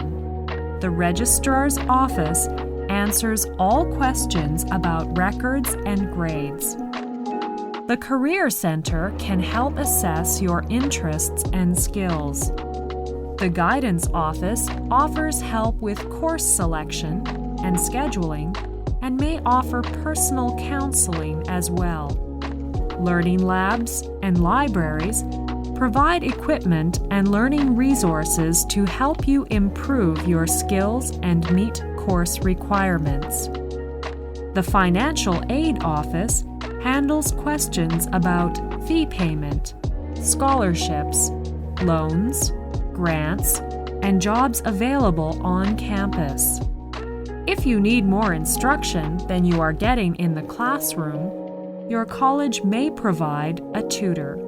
The registrar's office answers all questions about records and grades. The Career Center can help assess your interests and skills. The Guidance Office offers help with course selection and scheduling and may offer personal counseling as well. Learning labs and libraries provide equipment and learning resources to help you improve your skills and meet course requirements. The Financial Aid Office handles questions about fee payment, scholarships, loans, grants, and jobs available on campus. If you need more instruction than you are getting in the classroom, your college may provide a tutor.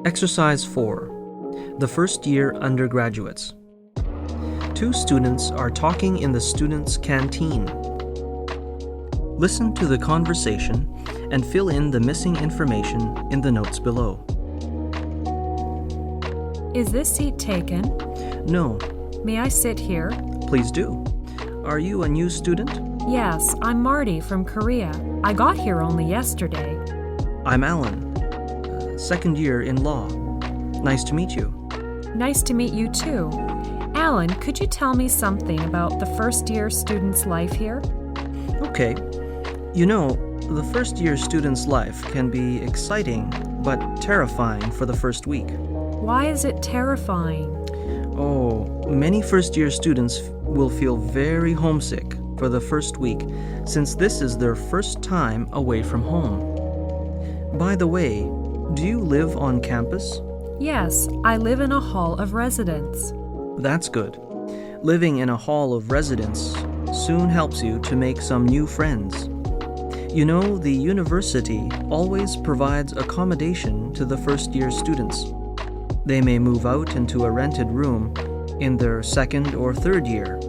Exercise 4. The First Year Undergraduates. Two students are talking in the students' canteen. Listen to the conversation and fill in the missing information in the notes below. Is this seat taken? No. May I sit here? Please do. Are you a new student? Yes, I'm Marty from Korea. I got here only yesterday. I'm Alan, second year in law. Nice to meet you. Nice to meet you too. Alan, could you tell me something about the first year student's life here? Okay. You know, the first year student's life can be exciting but terrifying for the first week. Why is it terrifying? Oh, many first year students will feel very homesick for the first week since this is their first time away from home. By the way, do you live on campus? Yes, I live in a hall of residence. That's good. Living in a hall of residence soon helps you to make some new friends. You know, the university always provides accommodation to the first-year students. They may move out into a rented room in their second or third year,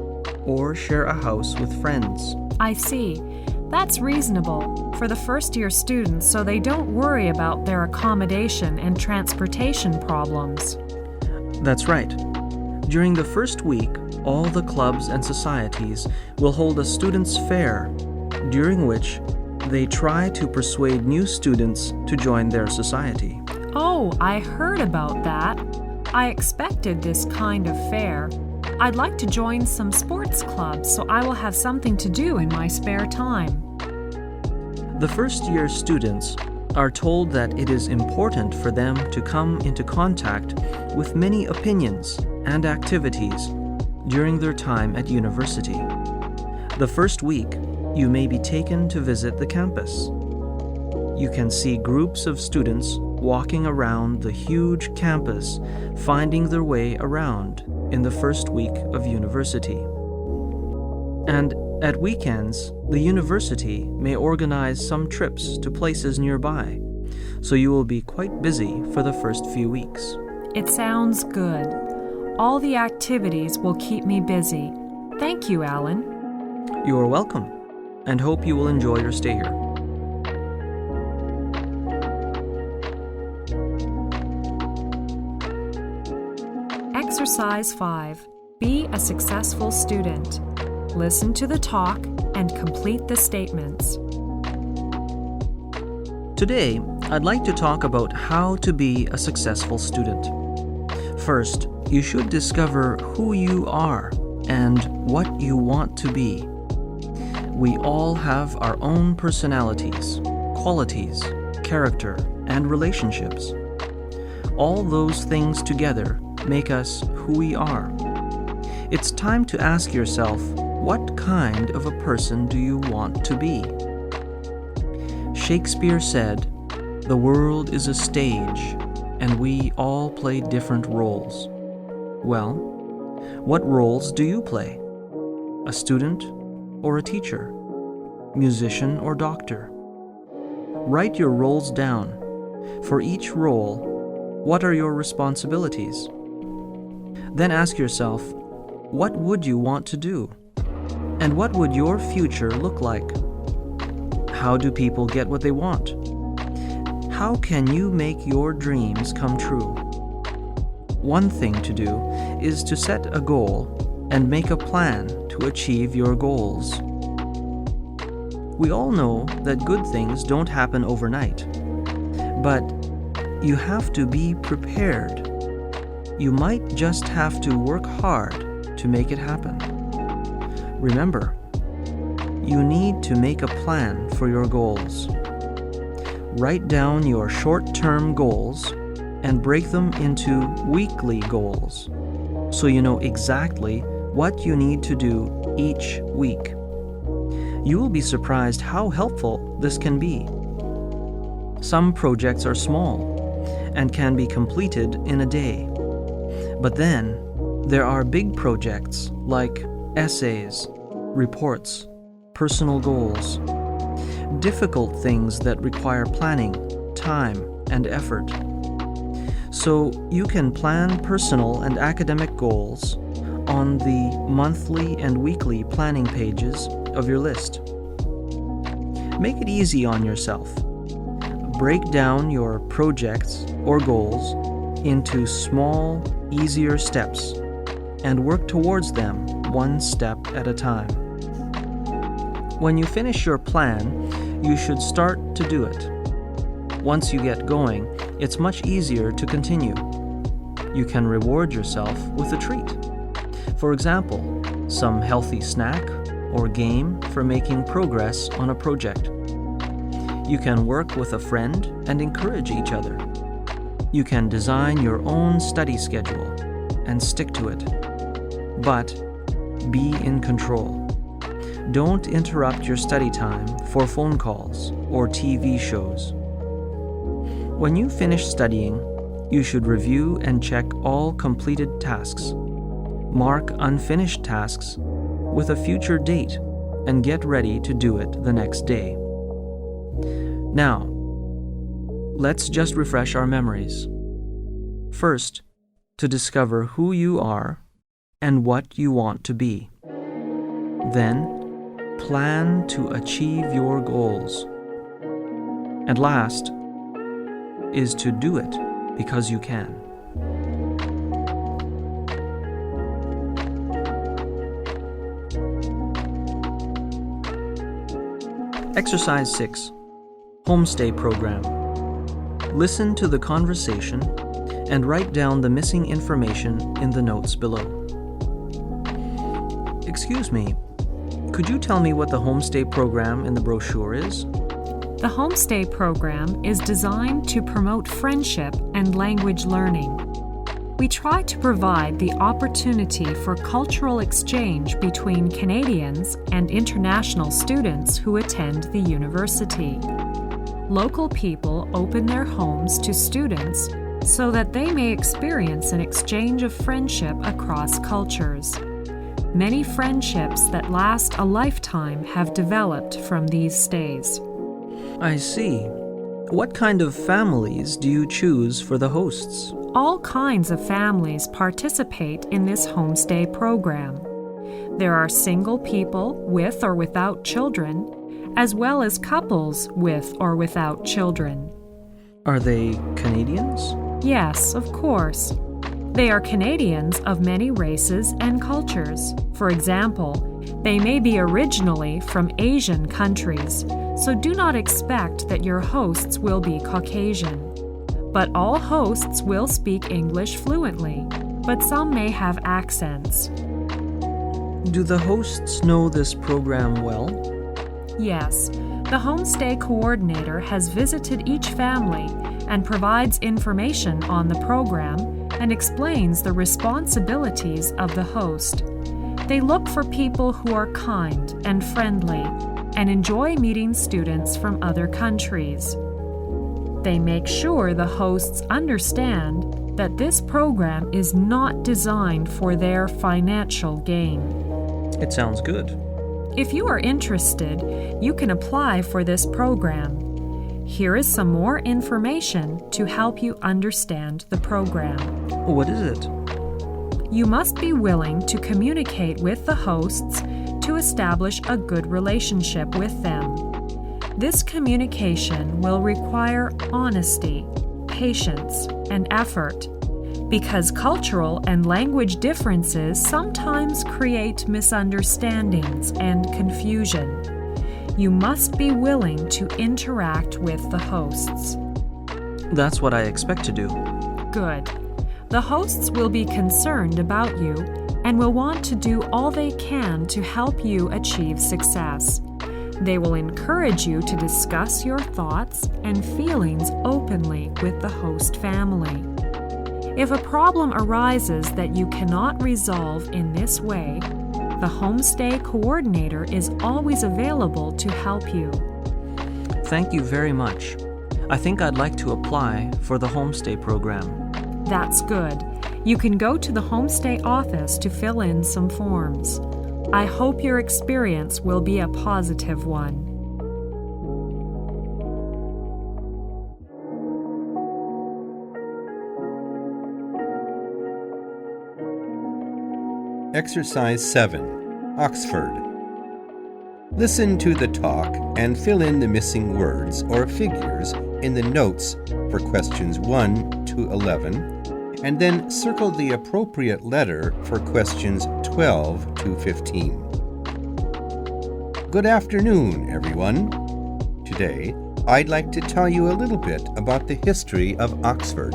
or share a house with friends. I see. That's reasonable. For for the first-year students so they don't worry about their accommodation and transportation problems. That's right. During the first week, all the clubs and societies will hold a students' fair, during which they try to persuade new students to join their society. Oh, I heard about that. I expected this kind of fair. I'd like to join some sports clubs so I will have something to do in my spare time. The first-year students are told that it is important for them to come into contact with many opinions and activities during their time at university. The first week, you may be taken to visit the campus. You can see groups of students walking around the huge campus, finding their way around in the first week of university. And at weekends, the university may organize some trips to places nearby, so you will be quite busy for the first few weeks. It sounds good. All the activities will keep me busy. Thank you, Alan. You are welcome, and hope you will enjoy your stay here. Exercise 5. Be a successful student. Listen to the talk and complete the statements. Today, I'd like to talk about how to be a successful student. First, you should discover who you are and what you want to be. We all have our own personalities, qualities, character, and relationships. All those things together make us who we are. It's time to ask yourself, what kind of a person do you want to be? Shakespeare said, "The world is a stage, and we all play different roles." Well, what roles do you play? A student or a teacher? Musician or doctor? Write your roles down. For each role, what are your responsibilities? Then ask yourself, what would you want to do? And what would your future look like? How do people get what they want? How can you make your dreams come true? One thing to do is to set a goal and make a plan to achieve your goals. We all know that good things don't happen overnight, but you have to be prepared. You might just have to work hard to make it happen. Remember, you need to make a plan for your goals. Write down your short-term goals and break them into weekly goals so you know exactly what you need to do each week. You will be surprised how helpful this can be. Some projects are small and can be completed in a day. But then, there are big projects like essays, reports, personal goals, difficult things that require planning, time, and effort. So you can plan personal and academic goals on the monthly and weekly planning pages of your list. Make it easy on yourself. Break down your projects or goals into small, easier steps and work towards them one step at a time. When you finish your plan, you should start to do it. Once you get going, it's much easier to continue. You can reward yourself with a treat. For example, some healthy snack or game for making progress on a project. You can work with a friend and encourage each other. You can design your own study schedule and stick to it. But be in control. Don't interrupt your study time for phone calls or TV shows. When you finish studying, you should review and check all completed tasks. Mark unfinished tasks with a future date and get ready to do it the next day. Now, let's just refresh our memories. First, to discover who you are and what you want to be. Then, plan to achieve your goals. And last is to do it because you can. Exercise 6. Homestay Program. Listen to the conversation and write down the missing information in the notes below. Excuse me, could you tell me what the homestay program in the brochure is? The Homestay Program is designed to promote friendship and language learning. We try to provide the opportunity for cultural exchange between Canadians and international students who attend the university. Local people open their homes to students so that they may experience an exchange of friendship across cultures. Many friendships that last a lifetime have developed from these stays. I see. What kind of families do you choose for the hosts? All kinds of families participate in this homestay program. There are single people with or without children, as well as couples with or without children. Are they Canadians? Yes, of course. They are Canadians of many races and cultures. For example, they may be originally from Asian countries, so do not expect that your hosts will be Caucasian. But all hosts will speak English fluently, but some may have accents. Do the hosts know this program well? Yes, the homestay coordinator has visited each family and provides information on the program and explains the responsibilities of the host. They look for people who are kind and friendly and enjoy meeting students from other countries. They make sure the hosts understand that this program is not designed for their financial gain. It sounds good. If you are interested, you can apply for this program. Here is some more information to help you understand the program. What is it? You must be willing to communicate with the hosts to establish a good relationship with them. This communication will require honesty, patience, and effort, because cultural and language differences sometimes create misunderstandings and confusion. You must be willing to interact with the hosts. That's what I expect to do. Good. The hosts will be concerned about you and will want to do all they can to help you achieve success. They will encourage you to discuss your thoughts and feelings openly with the host family. If a problem arises that you cannot resolve in this way, the homestay coordinator is always available to help you. Thank you very much. I think I'd like to apply for the homestay program. That's good. You can go to the homestay office to fill in some forms. I hope your experience will be a positive one. Exercise 7. Oxford. Listen to the talk and fill in the missing words or figures in the notes for questions 1 to 11, and then circle the appropriate letter for questions 12 to 15. Good afternoon, everyone. Today, I'd like to tell you a little bit about the history of Oxford.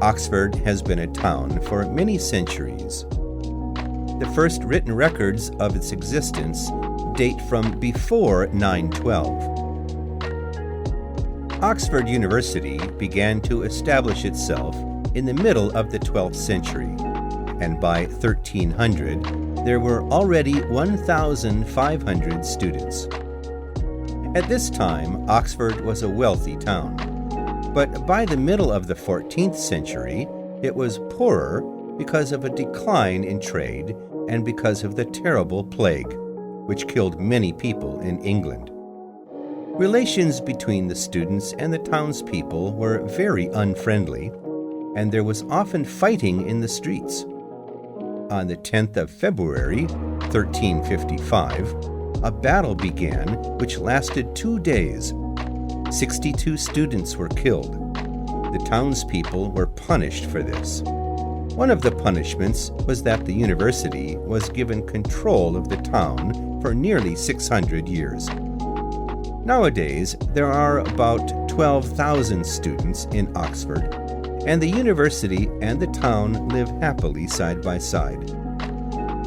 Oxford has been a town for many centuries. The first written records of its existence date from before 912. Oxford University began to establish itself in the middle of the 12th century, and by 1300 there were already 1,500 students. At this time, Oxford was a wealthy town, but by the middle of the 14th century it was poorer because of a decline in trade and because of the terrible plague, which killed many people in England. Relations between the students and the townspeople were very unfriendly, and there was often fighting in the streets. On the 10th of February, 1355, a battle began which lasted 2 days. 62 students were killed. The townspeople were punished for this. One of the punishments was that the university was given control of the town for nearly 600 years. Nowadays, there are about 12,000 students in Oxford, and the university and the town live happily side by side.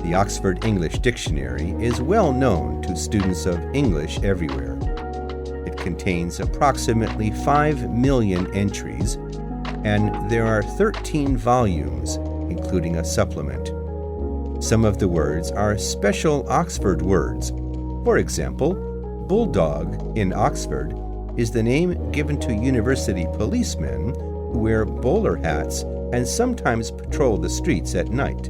The Oxford English Dictionary is well known to students of English everywhere. It contains approximately 5 million entries, and there are 13 volumes, including a supplement. Some of the words are special Oxford words. For example, bulldog in Oxford is the name given to university policemen who wear bowler hats and sometimes patrol the streets at night.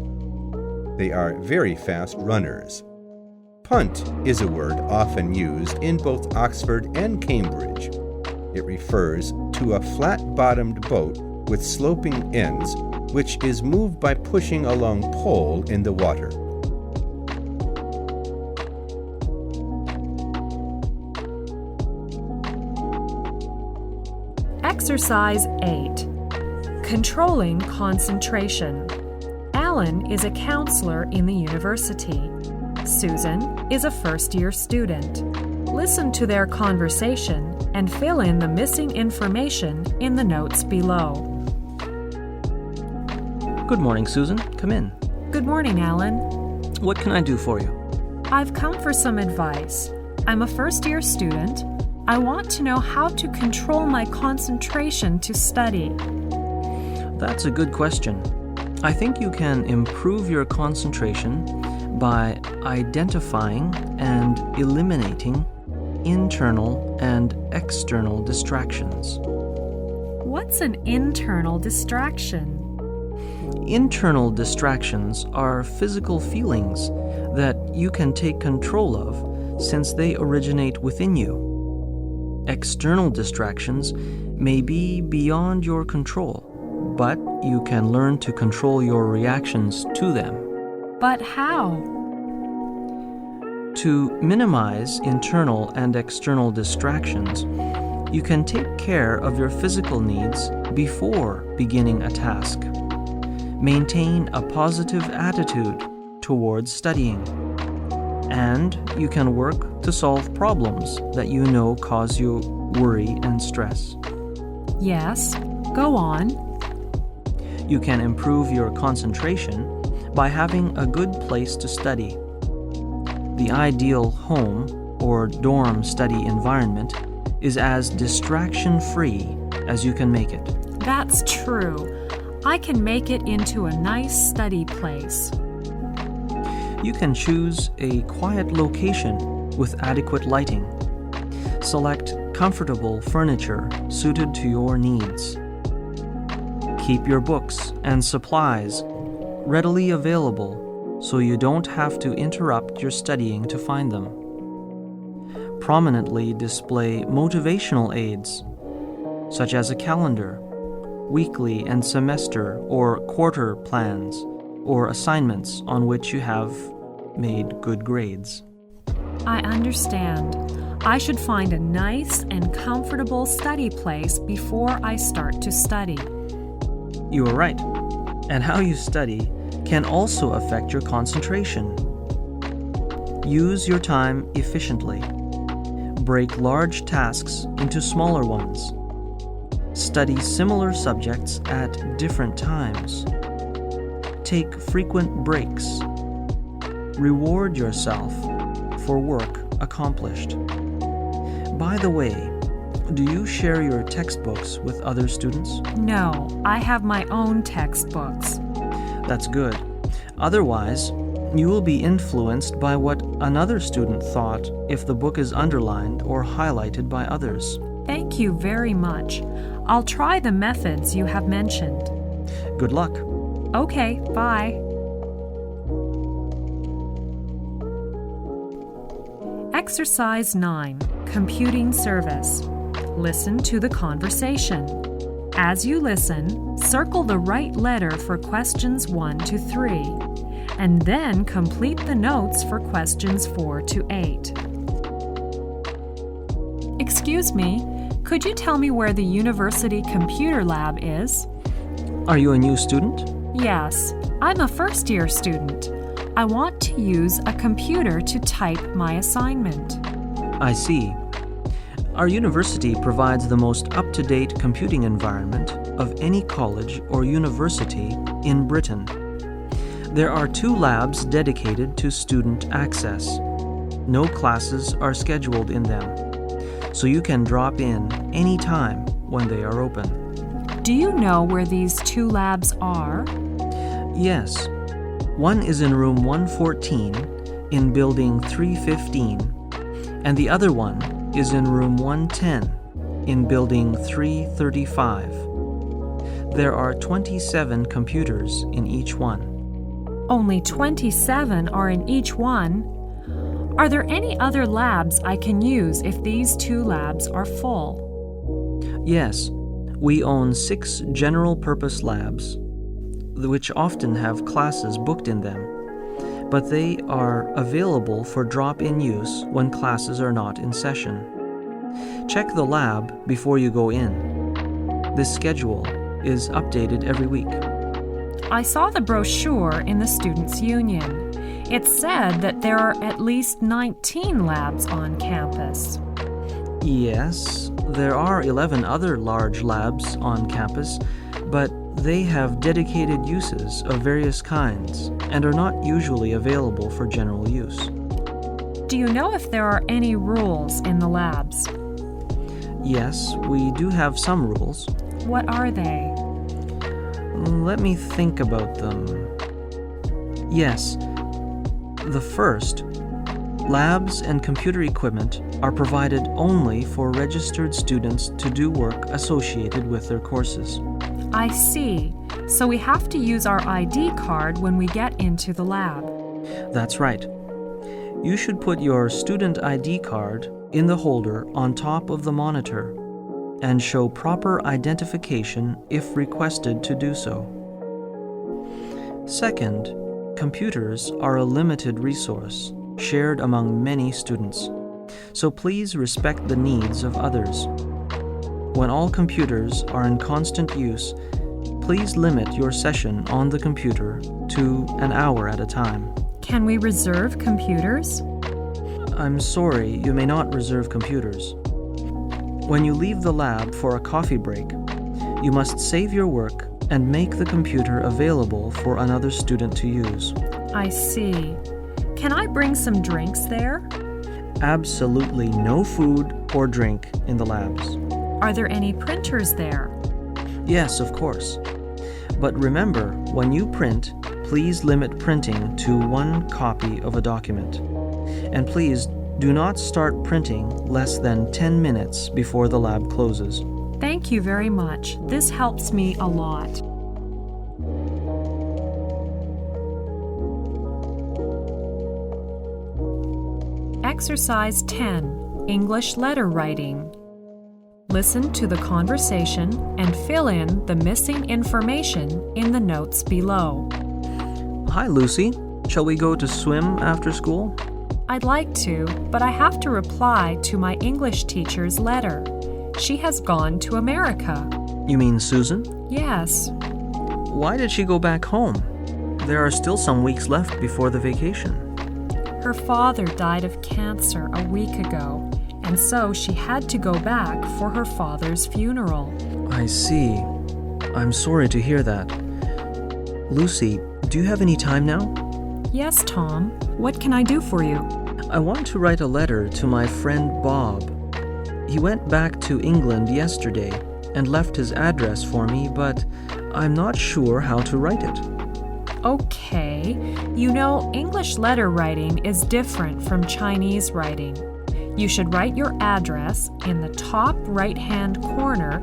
They are very fast runners. Punt is a word often used in both Oxford and Cambridge. It refers to a flat-bottomed boat with sloping ends, which is moved by pushing a long pole in the water. Exercise 8. Controlling concentration. Alan is a counselor in the university. Susan is a first-year student. Listen to their conversation and fill in the missing information in the notes below. Good morning, Susan. Come in. Good morning, Alan. What can I do for you? I've come for some advice. I'm a first-year student. I want to know how to control my concentration to study. That's a good question. I think you can improve your concentration by identifying and eliminating internal and external distractions. What's an internal distraction? Internal distractions are physical feelings that you can take control of since they originate within you. External distractions may be beyond your control, but you can learn to control your reactions to them. But how? To minimize internal and external distractions, you can take care of your physical needs before beginning a task. Maintain a positive attitude towards studying, and you can work to solve problems that you know cause you worry and stress. Yes, go on. You can improve your concentration by having a good place to study. The ideal home or dorm study environment is as distraction-free as you can make it. That's true. I can make it into a nice study place. You can choose a quiet location with adequate lighting. Select comfortable furniture suited to your needs. Keep your books and supplies readily available so you don't have to interrupt your studying to find them. Prominently display motivational aids, such as a calendar, weekly and semester or quarter plans, or assignments on which you have made good grades. I understand. I should find a nice and comfortable study place before I start to study. You are right. And how you study can also affect your concentration. Use your time efficiently. Break large tasks into smaller ones. Study similar subjects at different times. Take frequent breaks. Reward yourself for work accomplished. By the way, do you share your textbooks with other students? No, I have my own textbooks. That's good. Otherwise, you will be influenced by what another student thought if the book is underlined or highlighted by others. Thank you very much. I'll try the methods you have mentioned. Good luck. Okay, bye. Exercise 9. Computing service. Listen to the conversation. As you listen, circle the right letter for questions 1 to 3, and then complete the notes for questions 4 to 8. Excuse me, Could you tell me where the university computer lab is? Are you a new student? Yes, I'm a first-year student. I want to use a computer to type my assignment. I see. Our university provides the most up-to-date computing environment of any college or university in Britain. There are 2 labs dedicated to student access. No classes are scheduled in them, so you can drop in any time when they are open. Do you know where these 2 labs are? Yes. One is in room 114 in building 315, and the other one is in room 110 in building 335. There are 27 computers in each one. Only 27 are in each one. Are there any other labs I can use if these 2 labs are full? Yes, we own 6 general-purpose labs, which often have classes booked in them, but they are available for drop-in use when classes are not in session. Check the lab before you go in. This schedule is updated every week. I saw the brochure in the Students' Union. It said that there are at least 19 labs on campus. Yes, there are 11 other large labs on campus, but they have dedicated uses of various kinds and are not usually available for general use. Do you know if there are any rules in the labs? Yes, we do have some rules. What are they? Let me think about them. Yes. The first, labs and computer equipment are provided only for registered students to do work associated with their courses. I see. So we have to use our ID card when we get into the lab. That's right. You should put your student ID card in the holder on top of the monitor and show proper identification if requested to do so. Second, computers are a limited resource shared among many students, so please respect the needs of others. When all computers are in constant use, please limit your session on the computer to an hour at a time. Can we reserve computers? I'm sorry, you may not reserve computers. When you leave the lab for a coffee break, you must save your work and make the computer available for another student to use. I see. Can I bring some drinks there? Absolutely no food or drink in the labs. Are there any printers there? Yes, of course. But remember, when you print, please limit printing to 1 copy of a document. And please do not start printing less than 10 minutes before the lab closes. Thank you very much. This helps me a lot. Exercise 10, English letter writing. Listen to the conversation and fill in the missing information in the notes below. Hi, Lucy. Shall we go to swim after school? I'd like to, but I have to reply to my English teacher's letter. She has gone to America. You mean Susan? Yes. Why did she go back home? There are still some weeks left before the vacation. Her father died of cancer a week ago, and so she had to go back for her father's funeral. I see. I'm sorry to hear that. Lucy, do you have any time now? Yes, Tom. What can I do for you? I want to write a letter to my friend Bob. He went back to England yesterday and left his address for me, but I'm not sure how to write it. Okay. You know, English letter writing is different from Chinese writing. You should write your address in the top right-hand corner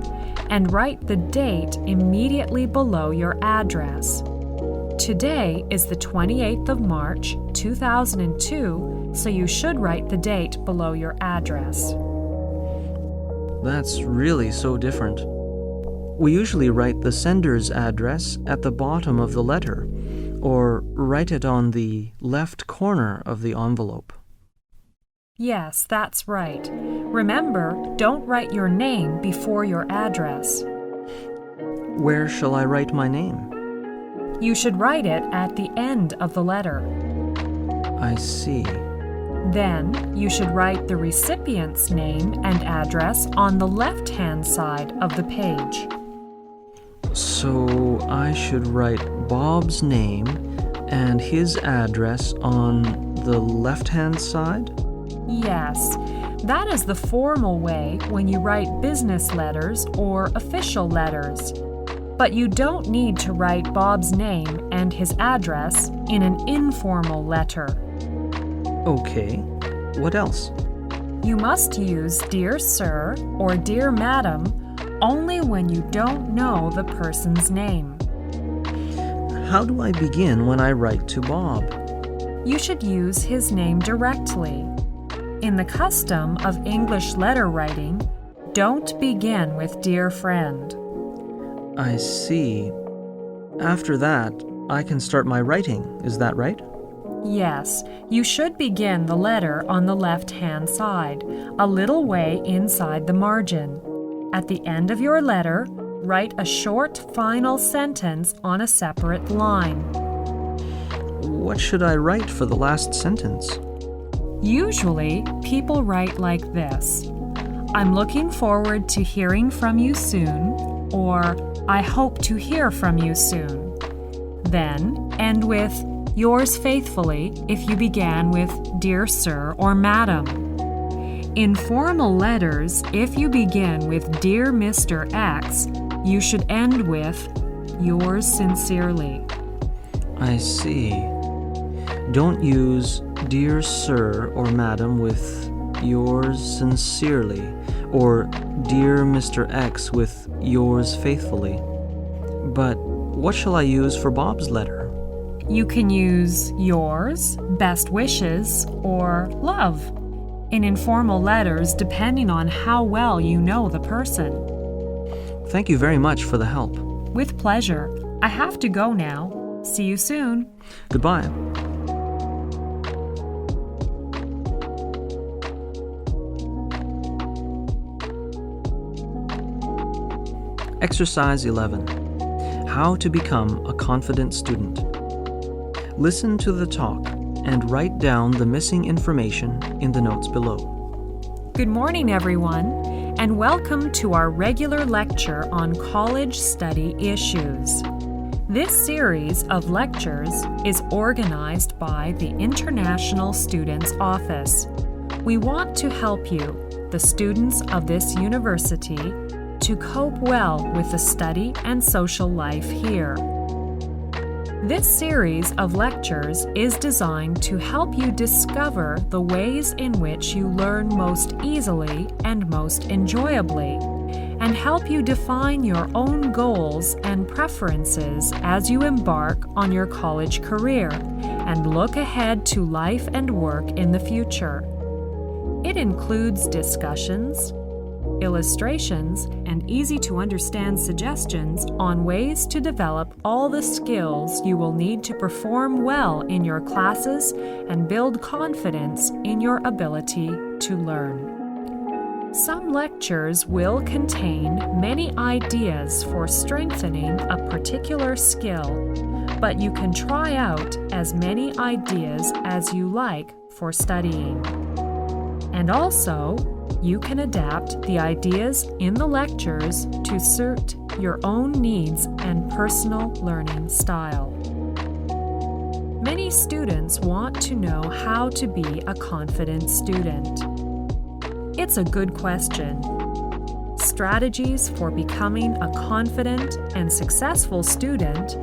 and write the date immediately below your address. Today is the 28th of March, 2002, so you should write the date below your address. That's really so different. We usually write the sender's address at the bottom of the letter, or write it on the left corner of the envelope. Yes, that's right. Remember, don't write your name before your address. Where shall I write my name? You should write it at the end of the letter. I see. Then, you should write the recipient's name and address on the left-hand side of the page. So I should write Bob's name and his address on the left-hand side? Yes, that is the formal way when you write business letters or official letters. But you don't need to write Bob's name and his address in an informal letter. Okay. What else? You must use Dear Sir or Dear Madam only when you don't know the person's name. How do I begin when I write to Bob? You should use his name directly. In the custom of English letter writing, don't begin with Dear Friend. I see. After that, I can start my writing, is that right? Yes, you should begin the letter on the left-hand side, a little way inside the margin. At the end of your letter, write a short final sentence on a separate line. What should I write for the last sentence? Usually, people write like this: I'm looking forward to hearing from you soon, or I hope to hear from you soon. Then, end with Yours faithfully if you began with Dear Sir or Madam. In formal letters, if you begin with Dear Mr. X, you should end with Yours sincerely. I see. Don't use Dear Sir or Madam with Yours sincerely, or Dear Mr. X with Yours faithfully. But what shall I use for Bob's letter? You can use yours, best wishes, or love in informal letters depending on how well you know the person. Thank you very much for the help. With pleasure. I have to go now. See you soon. Goodbye. Exercise 11. How to become a confident student. Listen to the talk and write down the missing information in the notes below. Good morning, everyone, and welcome to our regular lecture on college study issues. This series of lectures is organized by the International Students Office. We want to help you, the students of this university, to cope well with the study and social life here. This series of lectures is designed to help you discover the ways in which you learn most easily and most enjoyably, and help you define your own goals and preferences as you embark on your college career and look ahead to life and work in the future. It includes discussions, illustrations, and easy-to-understand suggestions on ways to develop all the skills you will need to perform well in your classes and build confidence in your ability to learn. Some lectures will contain many ideas for strengthening a particular skill, but you can try out as many ideas as you like for studying. And also, you can adapt the ideas in the lectures to suit your own needs and personal learning style. Many students want to know how to be a confident student. It's a good question. Strategies for becoming a confident and successful student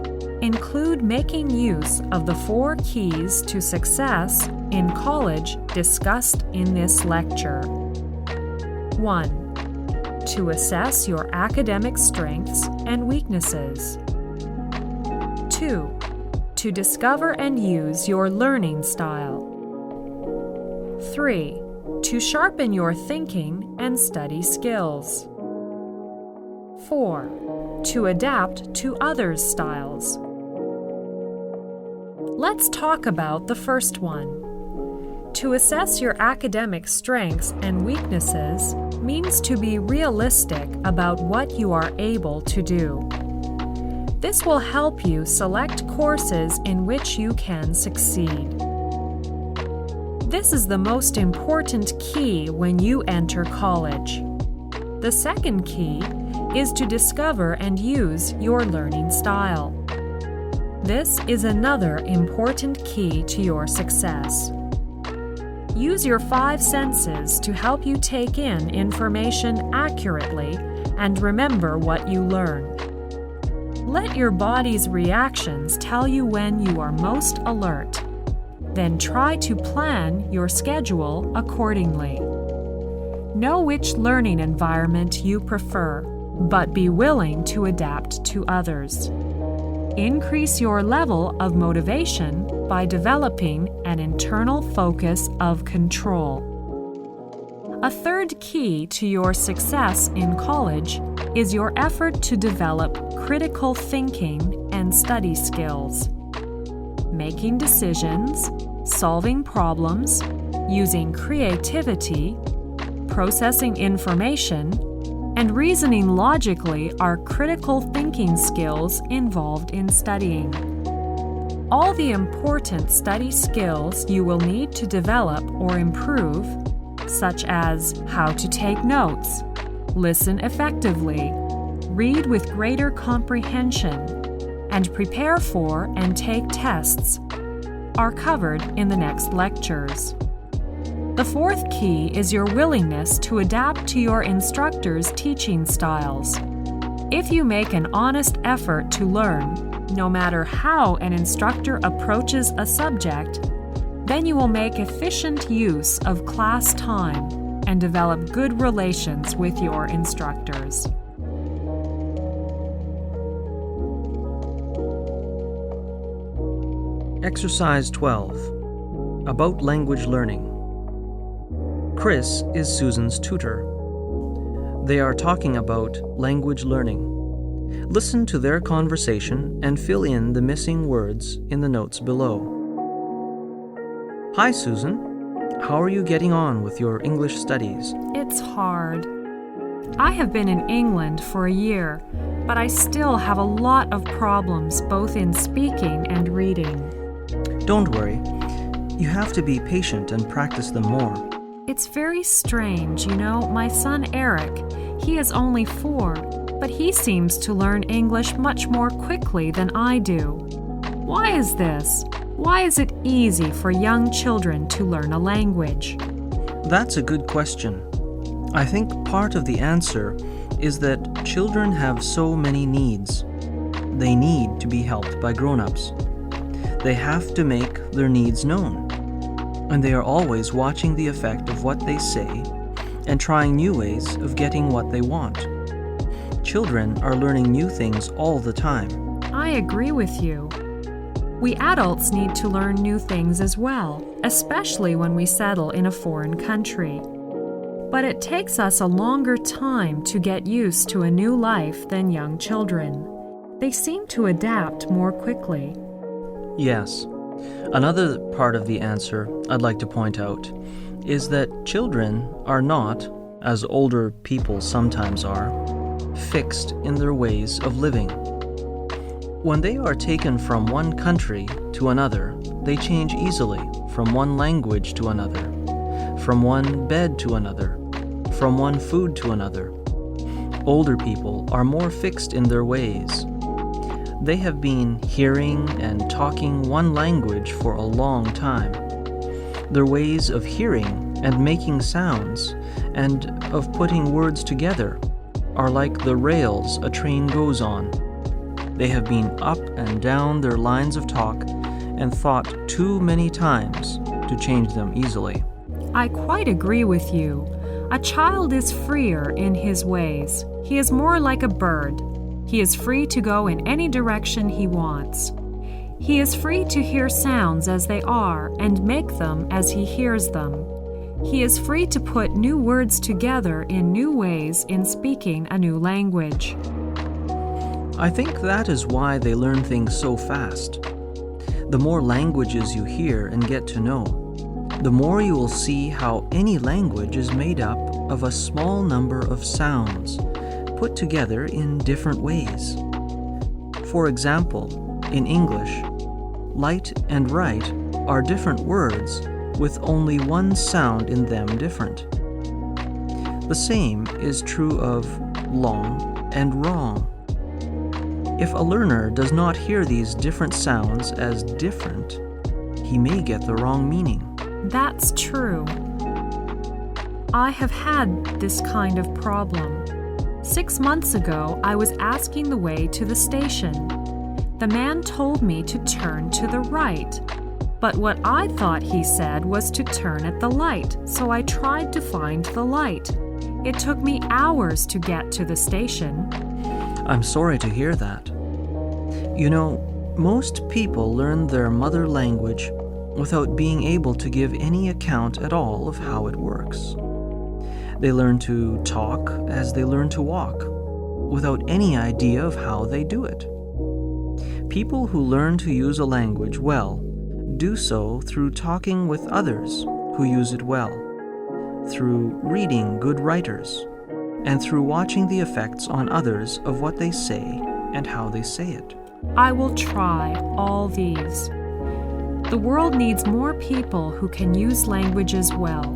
include making use of the 4 keys to success in college discussed in this lecture. 1. To assess your academic strengths and weaknesses. 2. To discover and use your learning style. 3. To sharpen your thinking and study skills. 4. To adapt to others' styles. Let's talk about the first one. To assess your academic strengths and weaknesses means to be realistic about what you are able to do. This will help you select courses in which you can succeed. This is the most important key when you enter college. The second key is to discover and use your learning style. This is another important key to your success. Use your 5 senses to help you take in information accurately and remember what you learn. Let your body's reactions tell you when you are most alert. Then try to plan your schedule accordingly. Know which learning environment you prefer, but be willing to adapt to others. Increase your level of motivation by developing an internal focus of control. A third key to your success in college is your effort to develop critical thinking and study skills. Making decisions, solving problems, using creativity, processing information, and reasoning logically are critical thinking skills involved in studying. All the important study skills you will need to develop or improve, such as how to take notes, listen effectively, read with greater comprehension, and prepare for and take tests, are covered in the next lectures. The fourth key is your willingness to adapt to your instructor's teaching styles. If you make an honest effort to learn, no matter how an instructor approaches a subject, then you will make efficient use of class time and develop good relations with your instructors. Exercise 12. About language learning. Chris is Susan's tutor. They are talking about language learning. Listen to their conversation and fill in the missing words in the notes below. Hi, Susan. How are you getting on with your English studies? It's hard. I have been in England for a year, but I still have a lot of problems both in speaking and reading. Don't worry. You have to be patient and practice them more. It's very strange, my son Eric, he is only 4, but he seems to learn English much more quickly than I do. Why is this? Why is it easy for young children to learn a language? That's a good question. I think part of the answer is that children have so many needs. They need to be helped by grown-ups. They have to make their needs known. And they are always watching the effect of what they say and trying new ways of getting what they want. Children are learning new things all the time. I agree with you. We adults need to learn new things as well, especially when we settle in a foreign country. But it takes us a longer time to get used to a new life than young children. They seem to adapt more quickly. Yes. Another part of the answer I'd like to point out is that children are not, as older people sometimes are, fixed in their ways of living. When they are taken from one country to another, they change easily from one language to another, from one bed to another, from one food to another. Older people are more fixed in their ways. They have been hearing and talking one language for a long time. Their ways of hearing and making sounds and of putting words together are like the rails a train goes on. They have been up and down their lines of talk and thought too many times to change them easily. I quite agree with you. A child is freer in his ways. He is more like a bird. He is free to go in any direction he wants. He is free to hear sounds as they are and make them as he hears them. He is free to put new words together in new ways in speaking a new language. I think that is why they learn things so fast. The more languages you hear and get to know, the more you will see how any language is made up of a small number of sounds, put together in different ways. For example, in English, light and right are different words with only one sound in them different. The same is true of long and wrong. If a learner does not hear these different sounds as different, he may get the wrong meaning. That's true. I have had this kind of problem. 6 months ago, I was asking the way to the station. The man told me to turn to the right, but what I thought he said was to turn at the light, so I tried to find the light. It took me hours to get to the station. I'm sorry to hear that. You know, most people learn their mother language without being able to give any account at all of how it works. They learn to talk as they learn to walk, without any idea of how they do it. People who learn to use a language well do so through talking with others who use it well, through reading good writers, and through watching the effects on others of what they say and how they say it. I will try all these. The world needs more people who can use languages well.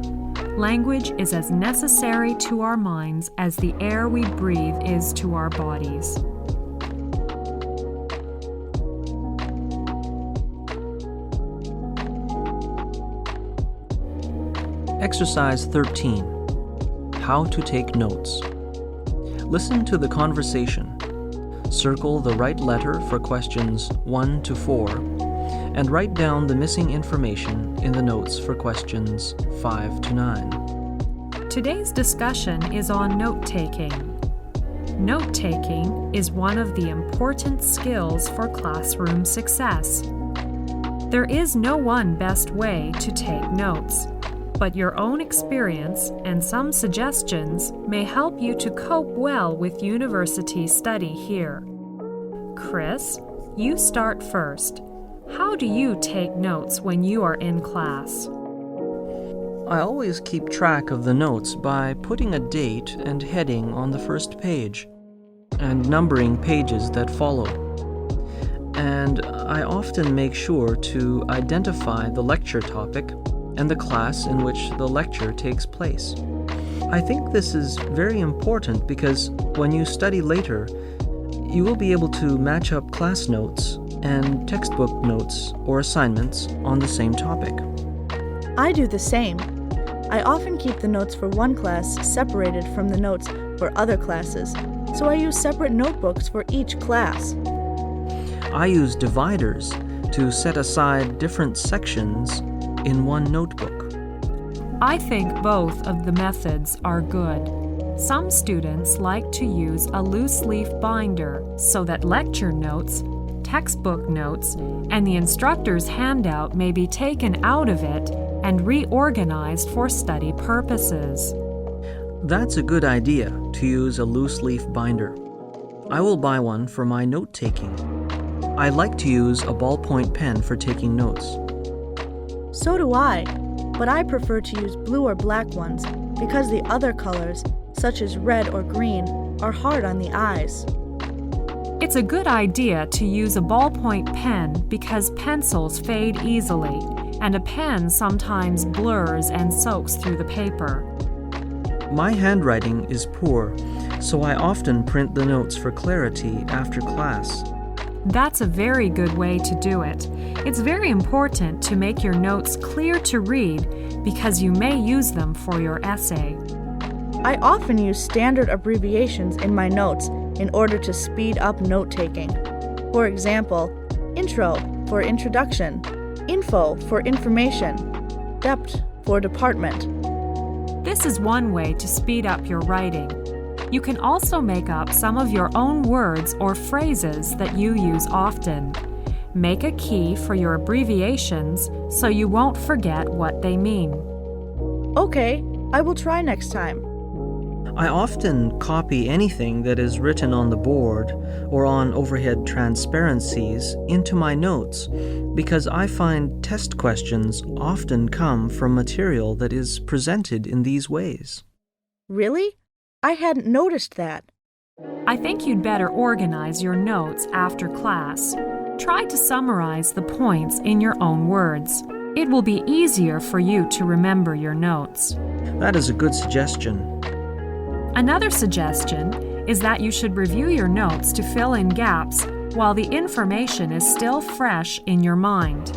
Language is as necessary to our minds as the air we breathe is to our bodies. Exercise 13. How to take notes. Listen to the conversation. Circle the right letter for questions 1 to 4, and write down the missing information in the notes for questions 5 to 9. Today's discussion is on note-taking. Note-taking is one of the important skills for classroom success. There is no one best way to take notes, but your own experience and some suggestions may help you to cope well with university study here. Chris, you start first. How do you take notes when you are in class? I always keep track of the notes by putting a date and heading on the first page, and numbering pages that follow. And I often make sure to identify the lecture topic and the class in which the lecture takes place. I think this is very important because when you study later, you will be able to match up class notes and textbook notes or assignments on the same topic. I do the same. I often keep the notes for one class separated from the notes for other classes, so I use separate notebooks for each class. I use dividers to set aside different sections in one notebook. I think both of the methods are good. Some students like to use a loose leaf binder so that lecture notes, textbook notes, and the instructor's handout may be taken out of it and reorganized for study purposes. That's a good idea to use a loose leaf binder. I will buy one for my note-taking. I like to use a ballpoint pen for taking notes. So do I, but I prefer to use blue or black ones because the other colors, such as red or green, are hard on the eyes. It's a good idea to use a ballpoint pen because pencils fade easily, and a pen sometimes blurs and soaks through the paper. My handwriting is poor, so I often print the notes for clarity after class. That's a very good way to do it. It's very important to make your notes clear to read because you may use them for your essay. I often use standard abbreviations in my notes in order to speed up note-taking. For example, intro for introduction, info for information, dept for department. This is one way to speed up your writing. You can also make up some of your own words or phrases that you use often. Make a key for your abbreviations so you won't forget what they mean. Okay, I will try next time. I often copy anything that is written on the board or on overhead transparencies into my notes because I find test questions often come from material that is presented in these ways. Really? I hadn't noticed that. I think you'd better organize your notes after class. Try to summarize the points in your own words. It will be easier for you to remember your notes. That is a good suggestion. Another suggestion is that you should review your notes to fill in gaps while the information is still fresh in your mind.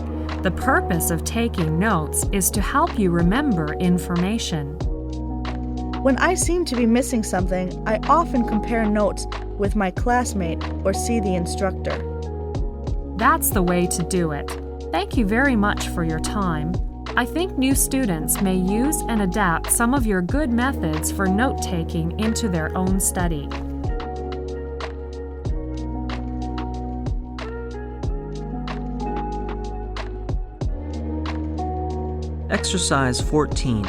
The purpose of taking notes is to help you remember information. When I seem to be missing something, I often compare notes with my classmate or see the instructor. That's the way to do it. Thank you very much for your time. I think new students may use and adapt some of your good methods for note-taking into their own study. Exercise 14.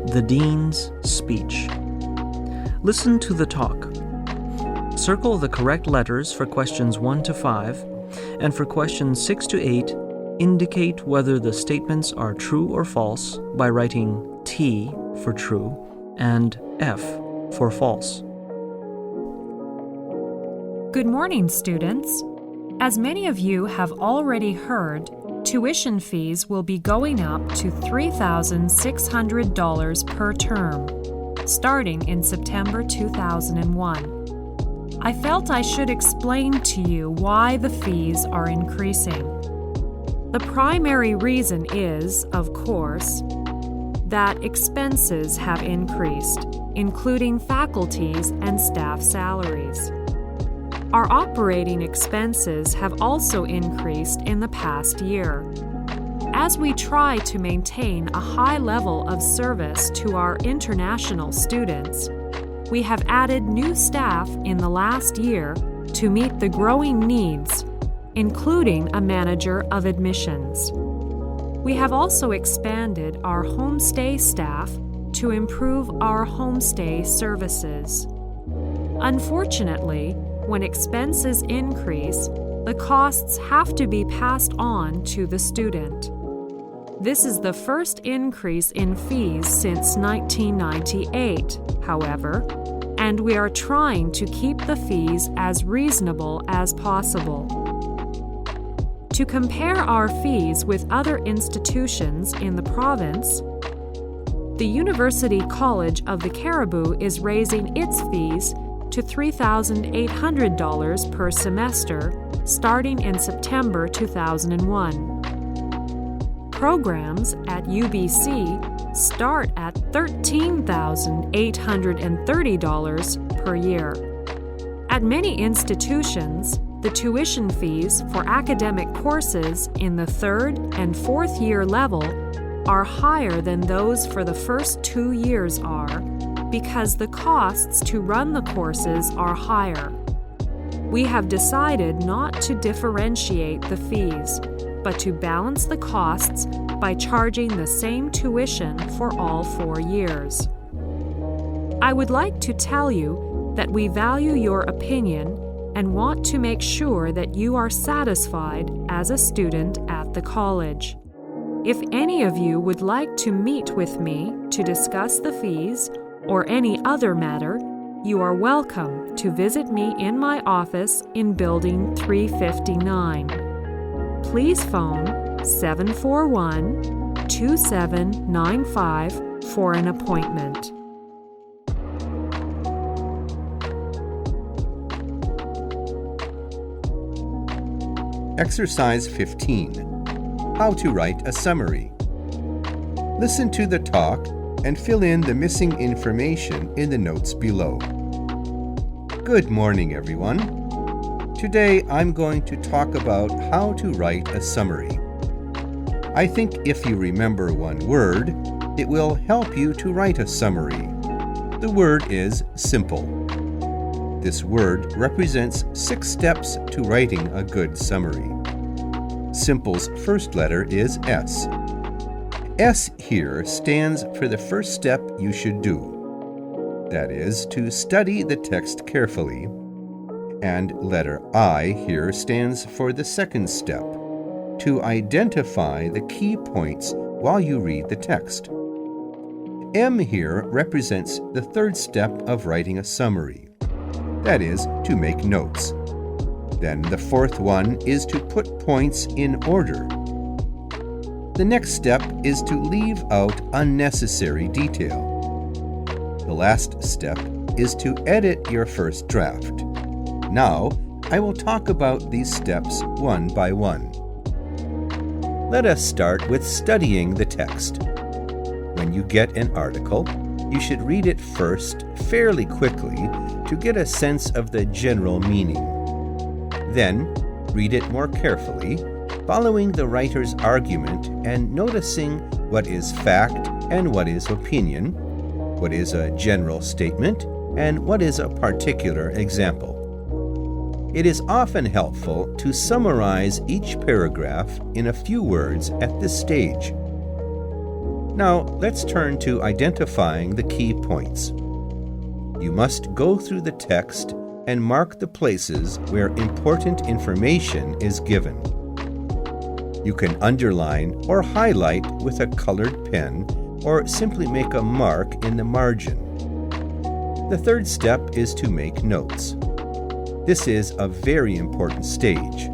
The Dean's Speech. Listen to the talk. Circle the correct letters for questions 1 to 5, and for questions 6 to 8, indicate whether the statements are true or false by writing T for true and F for false. Good morning, students. As many of you have already heard, tuition fees will be going up to $3,600 per term, starting in September 2001. I felt I should explain to you why the fees are increasing. The primary reason is, of course, that expenses have increased, including faculty's and staff salaries. Our operating expenses have also increased in the past year. As we try to maintain a high level of service to our international students, we have added new staff in the last year to meet the growing needs, including a manager of admissions. We have also expanded our homestay staff to improve our homestay services. Unfortunately, when expenses increase, the costs have to be passed on to the student. This is the first increase in fees since 1998, however, and we are trying to keep the fees as reasonable as possible. To compare our fees with other institutions in the province, the University College of the Cariboo is raising its fees to $3,800 per semester starting in September 2001. Programs at UBC start at $13,830 per year. At many institutions, the tuition fees for academic courses in the 3rd and 4th year level are higher than those for the first 2 years are, because the costs to run the courses are higher. We have decided not to differentiate the fees, but to balance the costs by charging the same tuition for all 4 years. I would like to tell you that we value your opinion and want to make sure that you are satisfied as a student at the college. If any of you would like to meet with me to discuss the fees or any other matter, you are welcome to visit me in my office in Building 359. Please phone 741-2795 for an appointment. Exercise 15. How to write a summary. Listen to the talk and fill in the missing information in the notes below. Good morning, everyone. Today I'm going to talk about how to write a summary. I think if you remember one word, it will help you to write a summary. The word is simple. This word represents 6 steps to writing a good summary. Simple's first letter is S. S here stands for the first step you should do. That is, to study the text carefully. And letter I here stands for the second step. to identify the key points while you read the text. M here represents the third step of writing a summary. That is, to make notes. Then the fourth one is to put points in order. The next step is to leave out unnecessary detail. The last step is to edit your first draft. Now, I will talk about these steps one by one. Let us start with studying the text. When you get an article, you should read it first fairly quickly to get a sense of the general meaning. Then, read it more carefully, following the writer's argument and noticing what is fact and what is opinion, what is a general statement, and what is a particular example. It is often helpful to summarize each paragraph in a few words at this stage. Now, let's turn to identifying the key points. You must go through the text and mark the places where important information is given. You can underline or highlight with a colored pen or simply make a mark in the margin. The third step is to make notes. This is a very important stage.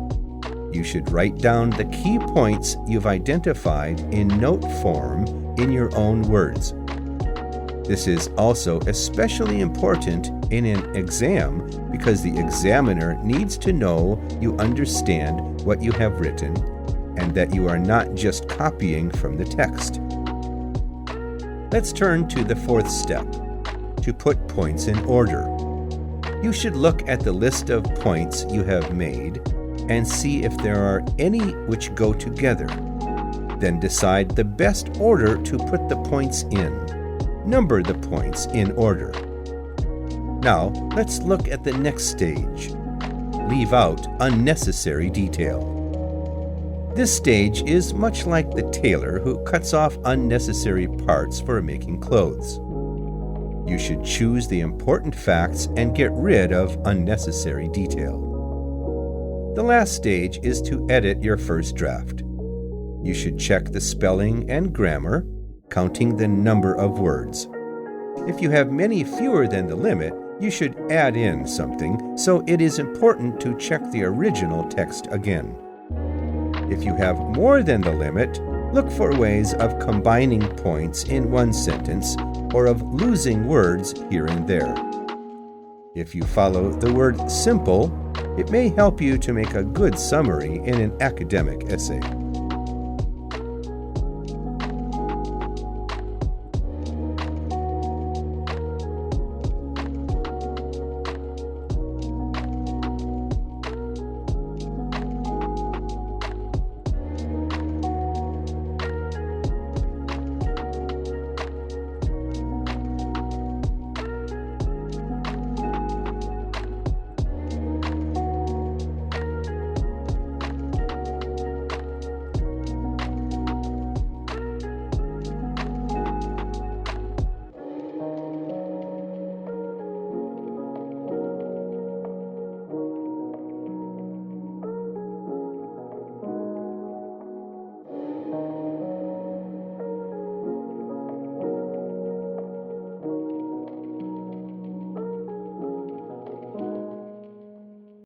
You should write down the key points you've identified in note form in your own words. This is also especially important in an exam because the examiner needs to know you understand what you have written and that you are not just copying from the text. Let's turn to the fourth step, to put points in order. You should look at the list of points you have made and see if there are any which go together. Then decide the best order to put the points in. Number the points in order. Now, let's look at the next stage. Leave out unnecessary detail. This stage is much like the tailor who cuts off unnecessary parts for making clothes. You should choose the important facts and get rid of unnecessary detail. The last stage is to edit your first draft. You should check the spelling and grammar, counting the number of words. If you have many fewer than the limit, you should add in something, so it is important to check the original text again. If you have more than the limit, look for ways of combining points in one sentence or of losing words here and there. If you follow the word simple, it may help you to make a good summary in an academic essay.